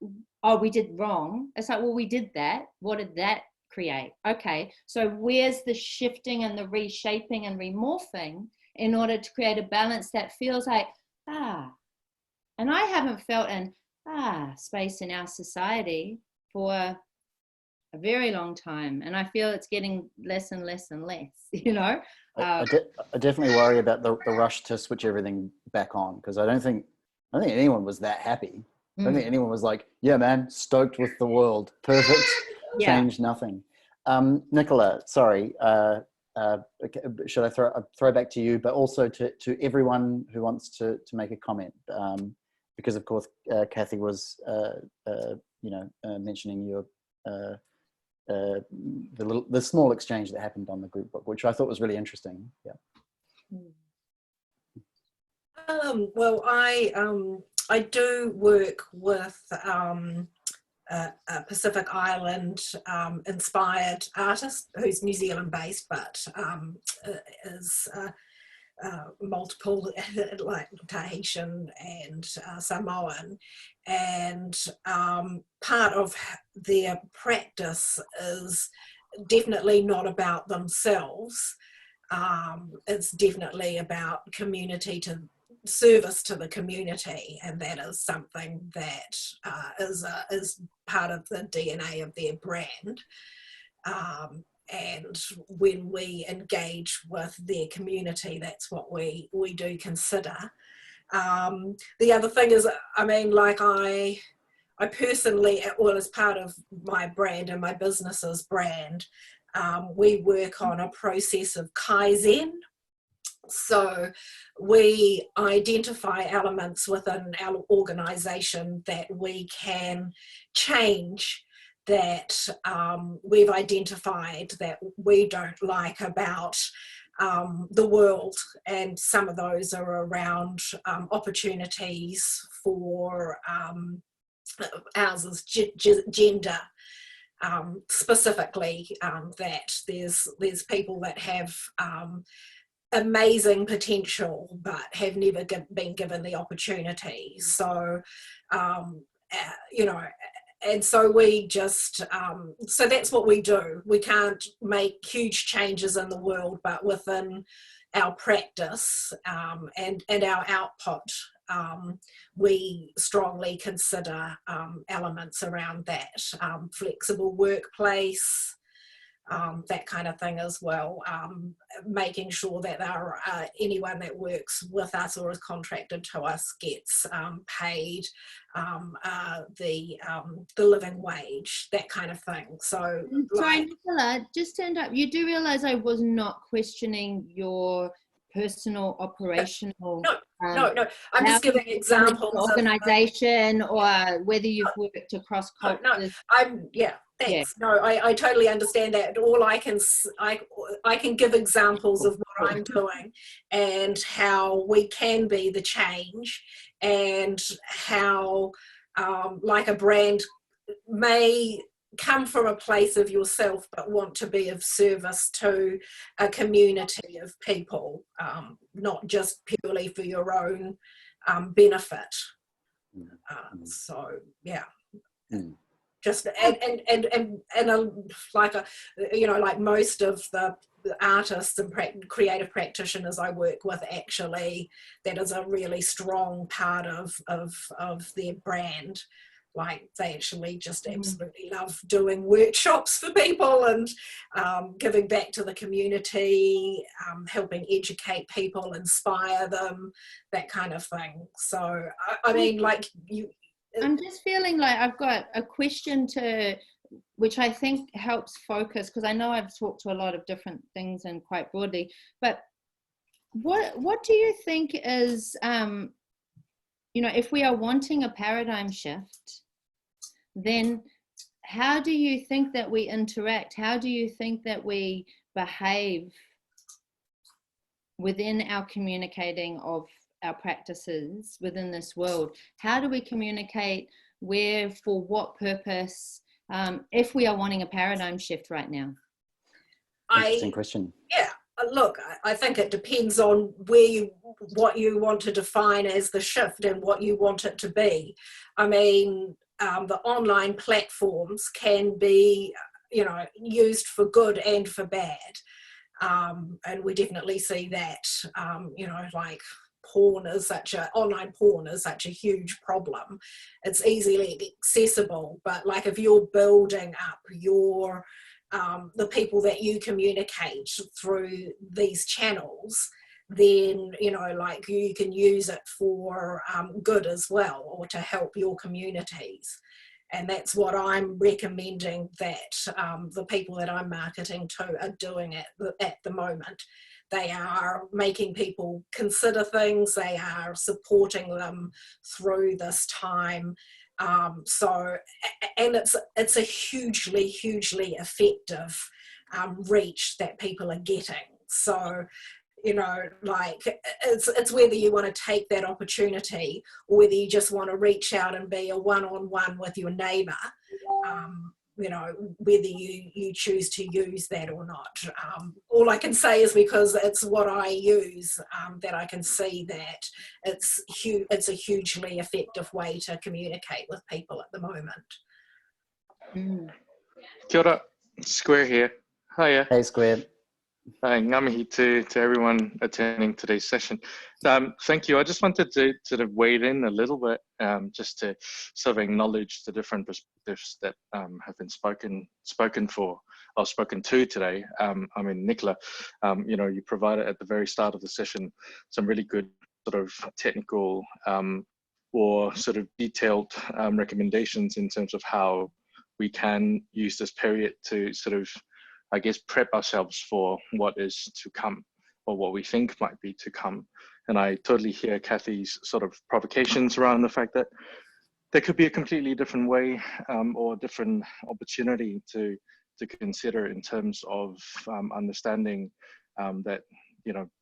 oh, we did wrong. It's like, well, we did that. What did that create? Okay, so where's the shifting and the reshaping and remorphing in order to create a balance that feels like, and I haven't felt an space in our society for a very long time. And I feel it's getting less and less and less, you know? I definitely worry about the rush to switch everything back on, because I don't think anyone was that happy. I don't think anyone was like, yeah, man, stoked with the world. Perfect. Yeah. Change nothing. Nicola, sorry. Should I throw back to you, but also to everyone who wants to make a comment? Because of course, Kathy was, mentioning your, the small exchange that happened on the group book, which I thought was really interesting. Yeah. Well, I do work with a Pacific Island inspired artist who's New Zealand based, but is multiple, like Tahitian and Samoan, and part of their practice is definitely not about themselves. It's definitely about community to service to the community, and that is something that is part of the DNA of their brand. And when we engage with their community, that's what we do consider. The other thing is, I mean, like I personally, well, as part of my brand and my business's brand, we work on a process of Kaizen. So we identify elements within our organisation that we can change, that we've identified that we don't like about the world, and some of those are around opportunities for ours is gender. Specifically, that there's people that have amazing potential but have never been given the opportunity. So, and so we just, so that's what we do. We can't make huge changes in the world, but within our practice and our output, we strongly consider elements around that, flexible workplace, that kind of thing as well, making sure that anyone that works with us or is contracted to us gets paid the living wage, that kind of thing. So, sorry, Nicola, just stand up. You do realise I was not questioning your personal operational. No. I'm just giving examples. Organisation, or whether you've worked across cultures. Thanks. Yeah. No, I totally understand that. All I can give examples of what I'm doing and how we can be the change, and how like a brand may come from a place of yourself but want to be of service to a community of people, not just purely for your own benefit. So yeah. just like most of the artists and creative practitioners I work with, actually, that is a really strong part of their brand. Like, they actually just absolutely love doing workshops for people and giving back to the community, helping educate people, inspire them, that kind of thing. So I mean, like, I'm just feeling like I've got a question which I think helps focus, because I know I've talked to a lot of different things and quite broadly, but what do you think is, if we are wanting a paradigm shift, then how do you think that we interact? How do you think that we behave within our communicating of our practices within this world? How do we communicate? Where, for what purpose, if we are wanting a paradigm shift right now? Interesting question. Yeah, look, I think it depends on what you want to define as the shift and what you want it to be. I mean, the online platforms can be, used for good and for bad. And we definitely see that, like, online porn is such a huge problem. It's easily accessible, but like, if you're building up your the people that you communicate through these channels, then like, you can use it for good as well, or to help your communities. And that's what I'm recommending that the people that I'm marketing to are doing at the moment. They are making people consider things. They are supporting them through this time. And it's a hugely, hugely effective reach that people are getting. So, like, it's whether you want to take that opportunity, or whether you just want to reach out and be a one-on-one with your neighbour, whether you choose to use that or not. All I can say is, because it's what I use, that I can see that it's a hugely effective way to communicate with people at the moment. Kia ora, Square here. Hiya. Hey, Square. Hi, ngamihi to everyone attending today's session. Thank you. I just wanted to sort of wade in a little bit, just to sort of acknowledge the different perspectives that have been spoken to today. I mean, Nicola, you provided at the very start of the session some really good sort of technical or sort of detailed recommendations in terms of how we can use this period to sort of, I guess, prep ourselves for what is to come, or what we think might be to come. And I totally hear Kathy's sort of provocations around the fact that there could be a completely different way or different opportunity to consider in terms of understanding that,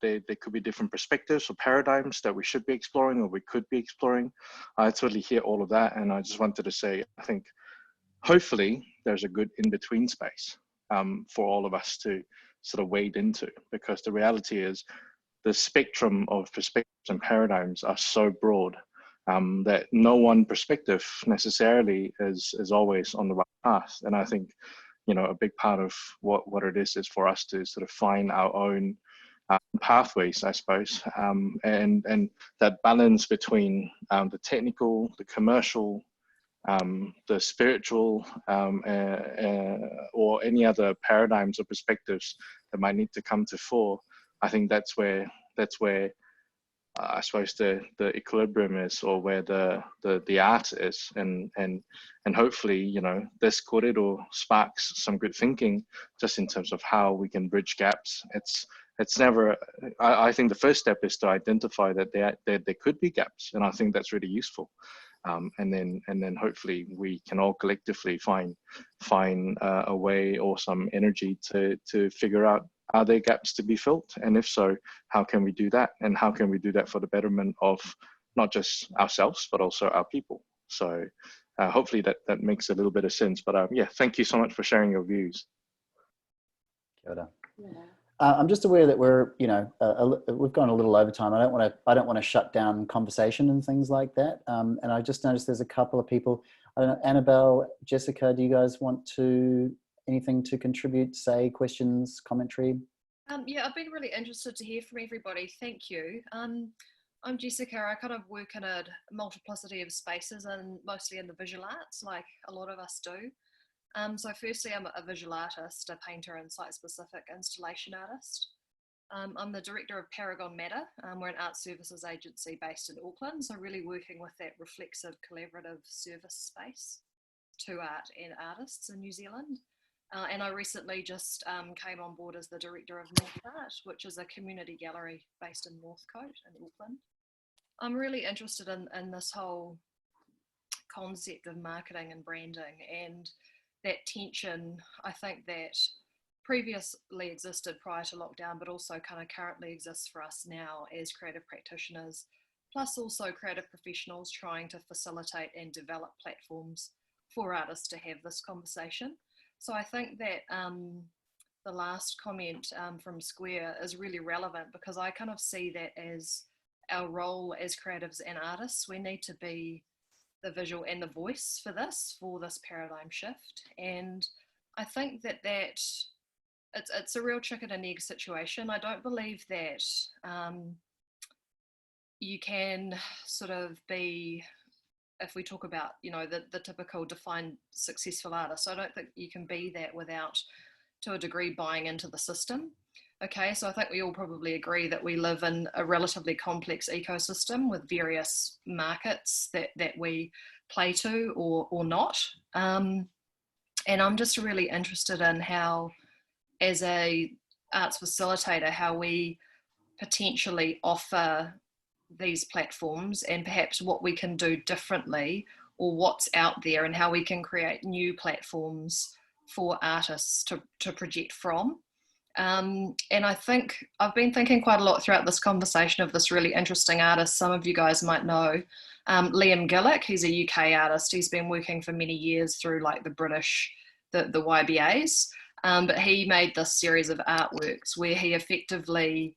there could be different perspectives or paradigms that we should be exploring, or we could be exploring. I totally hear all of that. And I just wanted to say, I think hopefully there's a good in-between space for all of us to sort of wade into, because the reality is the spectrum of perspectives and paradigms are so broad that no one perspective necessarily is always on the right path. And I think, a big part of what it is for us to sort of find our own pathways, I suppose, and that balance between the technical, the commercial, the spiritual, or any other paradigms or perspectives that might need to come to fore. I think that's where I suppose the equilibrium is, or where the art is, and hopefully, this corridor sparks some good thinking just in terms of how we can bridge gaps. It's never. I think the first step is to identify that there could be gaps, and I think that's really useful. And then hopefully we can all collectively find a way or some energy to figure out, are there gaps to be filled, and if so, how can we do that, and how can we do that for the betterment of not just ourselves but also our people. So hopefully that makes a little bit of sense. But yeah, thank you so much for sharing your views. Kia ora. I'm just aware that we're, we've gone a little over time. I don't want to shut down conversation and things like that. And I just noticed there's a couple of people. I don't know, Annabelle, Jessica, do you guys want anything to contribute? Say questions, commentary. Yeah, I've been really interested to hear from everybody. Thank you. I'm Jessica. I kind of work in a multiplicity of spaces and mostly in the visual arts, like a lot of us do. So firstly, I'm a visual artist, a painter and site-specific installation artist. I'm the director of Paragon Matter. We're an art services agency based in Auckland, so really working with that reflexive, collaborative service space to art and artists in New Zealand. And I recently just came on board as the director of North Art, which is a community gallery based in Northcote in Auckland. I'm really interested in this whole concept of marketing and branding, and that tension, I think, that previously existed prior to lockdown, but also kind of currently exists for us now as creative practitioners, plus also creative professionals trying to facilitate and develop platforms for artists to have this conversation. So I think that the last comment from Square is really relevant, because I kind of see that as our role as creatives and artists. We need to be the visual and the voice for this paradigm shift. And I think that it's a real chicken and egg situation. I don't believe that you can sort of be, if we talk about, the typical defined successful artist, I don't think you can be that without, to a degree, buying into the system. Okay, so I think we all probably agree that we live in a relatively complex ecosystem with various markets that we play to or not. And I'm just really interested in how, as a arts facilitator, how we potentially offer these platforms and perhaps what we can do differently, or what's out there, and how we can create new platforms for artists to project from. And I think I've been thinking quite a lot throughout this conversation of this really interesting artist. Some of you guys might know Liam Gillick. He's a UK artist. He's been working for many years through like the British, the YBAs, but he made this series of artworks where he effectively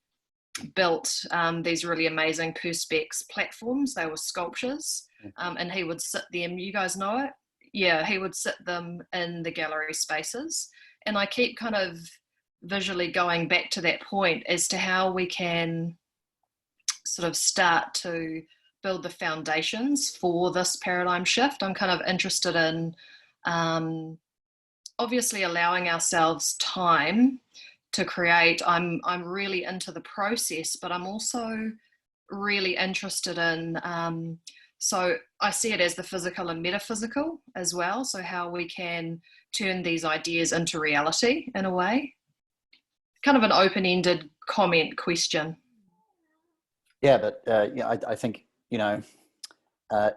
built these really amazing perspex platforms. They were sculptures, and he would sit them, you guys know it? Yeah, he would sit them in the gallery spaces. And I keep kind of visually going back to that point as to how we can sort of start to build the foundations for this paradigm shift. I'm kind of interested in obviously allowing ourselves time to create. I'm really into the process, but I'm also really interested in, so I see it as the physical and metaphysical as well. So how we can turn these ideas into reality in a way. Kind of an open-ended comment question. Yeah, but I think,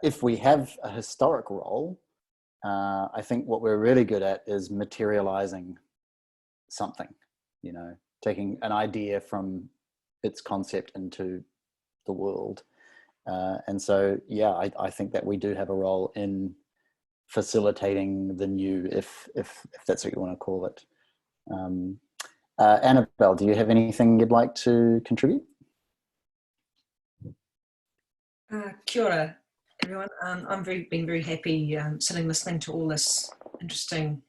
if we have a historic role, I think what we're really good at is materializing something, taking an idea from its concept into the world. And so, yeah, I think that we do have a role in facilitating the new, if that's what you want to call it. Annabelle, do you have anything you'd like to contribute? Kia ora, everyone. I'm been very happy sitting listening to all this interesting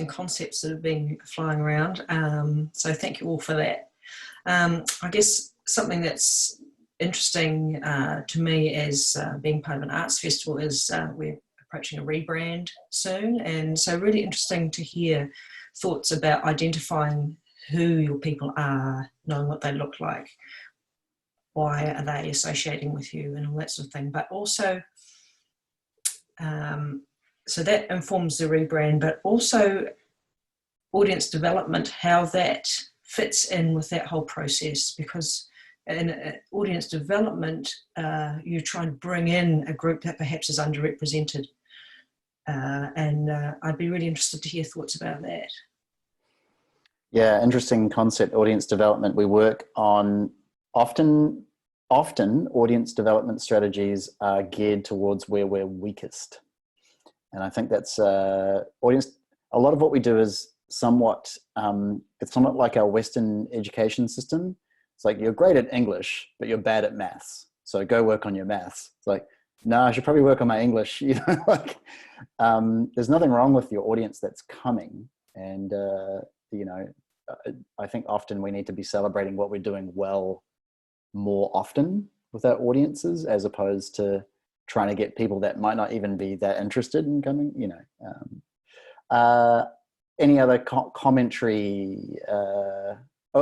concepts that have been flying around. So thank you all for that. I guess something that's interesting to me as being part of an arts festival is we're approaching a rebrand soon, and so really interesting to hear thoughts about identifying who your people are, knowing what they look like, why are they associating with you, and all that sort of thing. But also, so that informs the rebrand, but also audience development, how that fits in with that whole process. Because in audience development, you try and bring in a group that perhaps is underrepresented. And I'd be really interested to hear thoughts about that. Yeah, interesting concept, audience development. We work on often audience development strategies are geared towards where we're weakest. And I think that's audience. A lot of what we do is somewhat like our Western education system. It's like, you're great at English, but you're bad at maths. So go work on your maths. It's like, no, I should probably work on my English. You know, like, there's nothing wrong with your audience that's coming. And, you know, I think often we need to be celebrating what we're doing well more often with our audiences, as opposed to trying to get people that might not even be that interested in coming, you know. Any other commentary?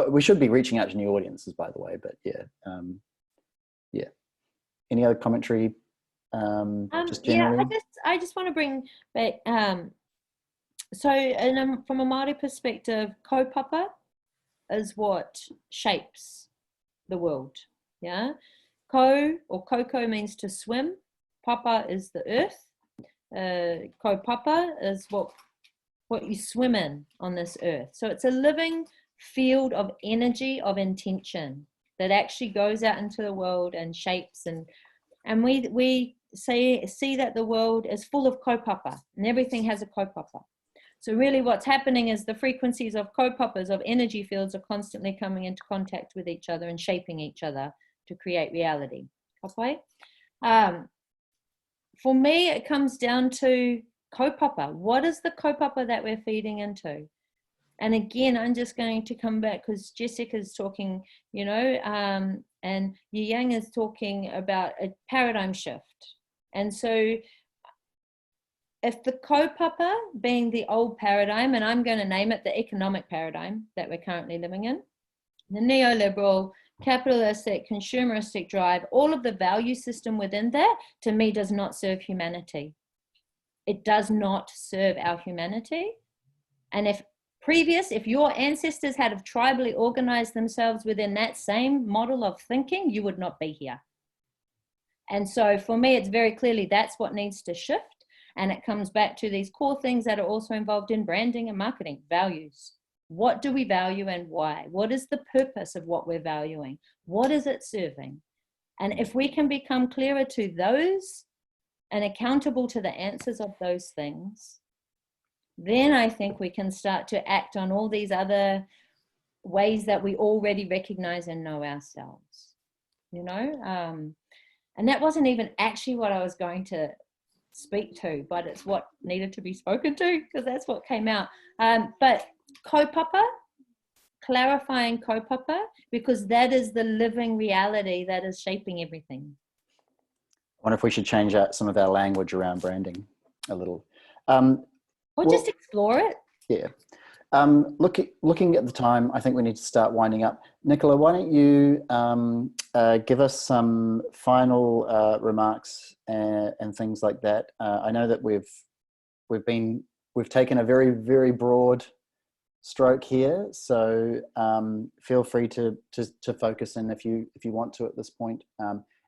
We should be reaching out to new audiences, by the way, but yeah. Yeah. Any other commentary? Just generally? Yeah, I just want to bring back, so from a Māori perspective, kaupapa is what shapes the world. Yeah, ko or koko means to swim. Papa is the earth. Kaupapa is what you swim in on this earth. So it's a living field of energy, of intention that actually goes out into the world and shapes, and we see that the world is full of kaupapa, and everything has a kaupapa. So really what's happening is the frequencies of kaupapas, of energy fields, are constantly coming into contact with each other and shaping each other to create reality. Okay? For me, it comes down to kaupapa. What is the kaupapa that we're feeding into? And again, I'm just going to come back because Jessica's talking, you know, and Yang is talking about a paradigm shift. And so if the kaupapa being the old paradigm, and I'm going to name it the economic paradigm that we're currently living in, the neoliberal, capitalistic, consumeristic drive, all of the value system within that, to me, does not serve humanity. It does not serve our humanity. And if your ancestors had have tribally organized themselves within that same model of thinking, you would not be here. And so for me, it's very clearly that's what needs to shift. And it comes back to these core things that are also involved in branding and marketing: values. What do we value and why? What is the purpose of what we're valuing? What is it serving? And if we can become clearer to those and accountable to the answers of those things, then I think we can start to act on all these other ways that we already recognize and know ourselves, you know? And that wasn't even actually what I was going to speak to, but it's what needed to be spoken to, because that's what came out. But kaupapa, clarifying kaupapa, because that is the living reality that is shaping everything. I wonder if we should change out some of our language around branding a little. Or just explore it. Yeah. Looking at the time, I think we need to start winding up. Nicola, why don't you give us some final remarks and things like that. I know that we've taken a very, very broad stroke here, so feel free to focus in if you want to at this point,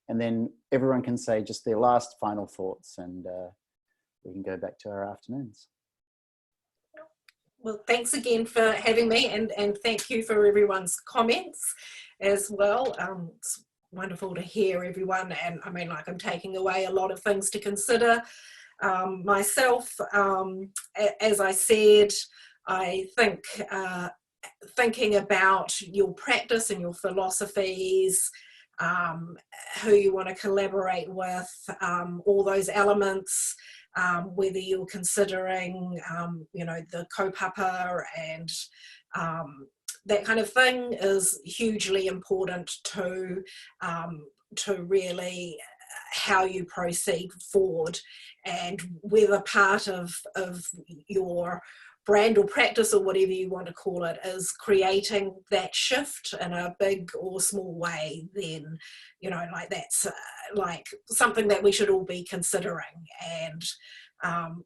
and then everyone can say just their last final thoughts, and we can go back to our afternoons. Well, thanks again for having me, and thank you for everyone's comments as well. It's wonderful to hear everyone, and I mean, like, I'm taking away a lot of things to consider myself. As I said, I think thinking about your practice and your philosophies, who you want to collaborate with, all those elements, whether you're considering, you know, the kaupapa and that kind of thing, is hugely important to really how you proceed forward, and whether part of your brand or practice, or whatever you want to call it, is creating that shift in a big or small way, then, you know, like, that's like something that we should all be considering. And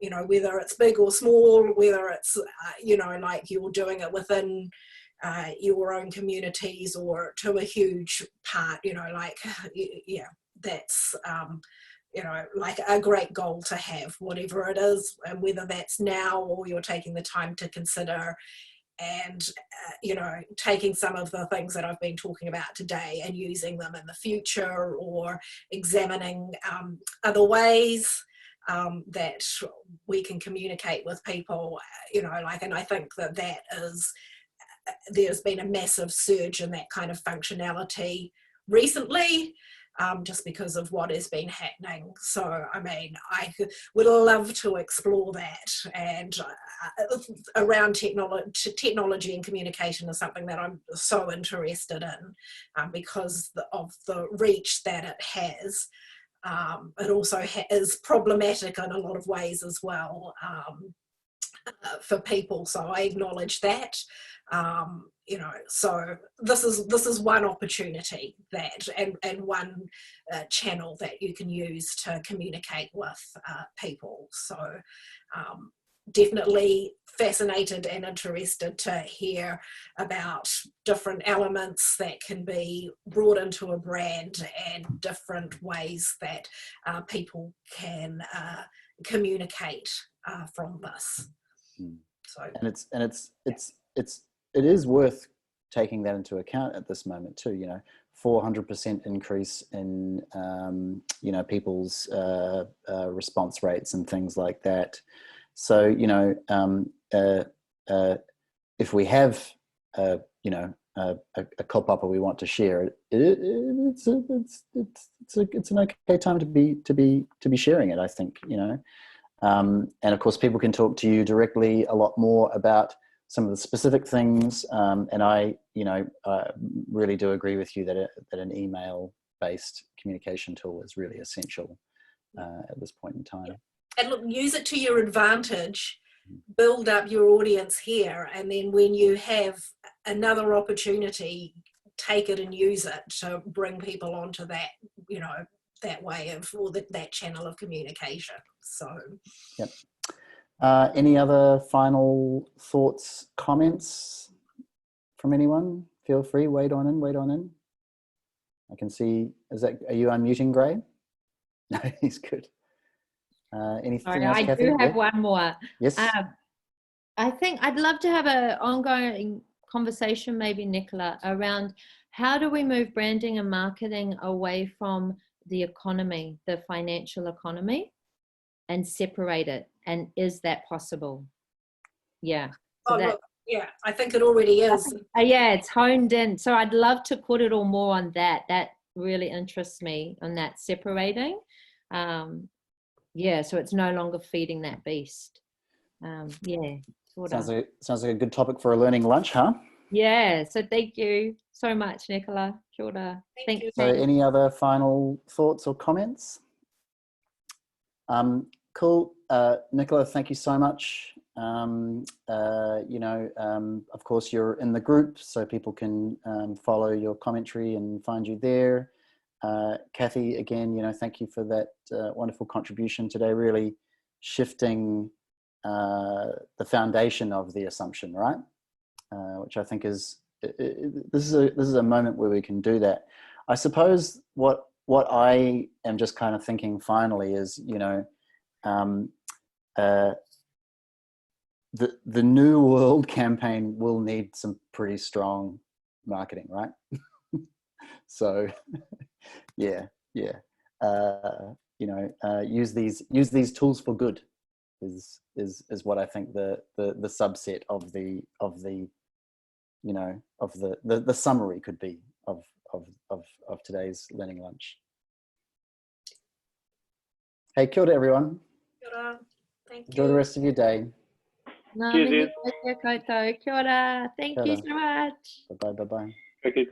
you know, whether it's big or small, whether it's you know, like, you're doing it within your own communities or to a huge part, you know, like, yeah, that's you know, like a great goal to have, whatever it is, and whether that's now or you're taking the time to consider, and you know, taking some of the things that I've been talking about today and using them in the future, or examining other ways. that we can communicate with people, you know, like, and I think that is, there's been a massive surge in that kind of functionality recently, just because of what has been happening. So, I mean, I would love to explore that, and around technology and communication is something that I'm so interested in, because of the reach that it has. It also is problematic in a lot of ways as well, for people. So I acknowledge that. You know, so this is one opportunity that, and one channel that you can use to communicate with people. So definitely fascinated and interested to hear about different elements that can be brought into a brand and different ways that people can communicate from this. So, and it is worth taking that into account at this moment too. You know, 400% increase in you know, people's response rates and things like that. So, you know, if we have you know, a kaupapa we want to share, it's an okay time to be sharing it, I think, you know. And of course, people can talk to you directly a lot more about some of the specific things. And I, you know, really do agree with you that an email-based communication tool is really essential at this point in time. and look, use it to your advantage, build up your audience here, and then when you have another opportunity, take it and use it to bring people onto that, you know, that way of, or that channel of communication. So, yep. Any other final thoughts, comments from anyone? Feel free, wade on in. I can see, are you unmuting, Gray? No, he's good. Anything Sorry, else, I Kathy? do have one more. Yes. I think I'd love to have an ongoing conversation, maybe, Nicola, around how do we move branding and marketing away from the economy, the financial economy, and separate it? And is that possible? Yeah. So look, yeah, I think it already is. Yeah, it's honed in. So I'd love to put it all more on that. That really interests me, on that separating. Yeah, so it's no longer feeding that beast. Yeah. Sounds like a good topic for a learning lunch, huh? Yeah, so thank you so much, Nicola. Kia ora. Thank you. So any other final thoughts or comments? Cool. Nicola, thank you so much. You know, of course, you're in the group, so people can follow your commentary and find you there. Kathy, again, you know, thank you for that wonderful contribution today, really shifting the foundation of the assumption, right? Which I think is, this is a moment where we can do that. I suppose what I am just kind of thinking finally is, you know, the New World campaign will need some pretty strong marketing, right? So yeah. You know, use these tools for good is what I think the subset of the you know, of the summary could be of today's learning lunch. Hey, kia ora, everyone. Kia ora. Thank Enjoy you. the rest of your day. Ngā Cheers, mihi koutou. Kia ora. Thank Kia you ora. so much. Bye bye. Okay,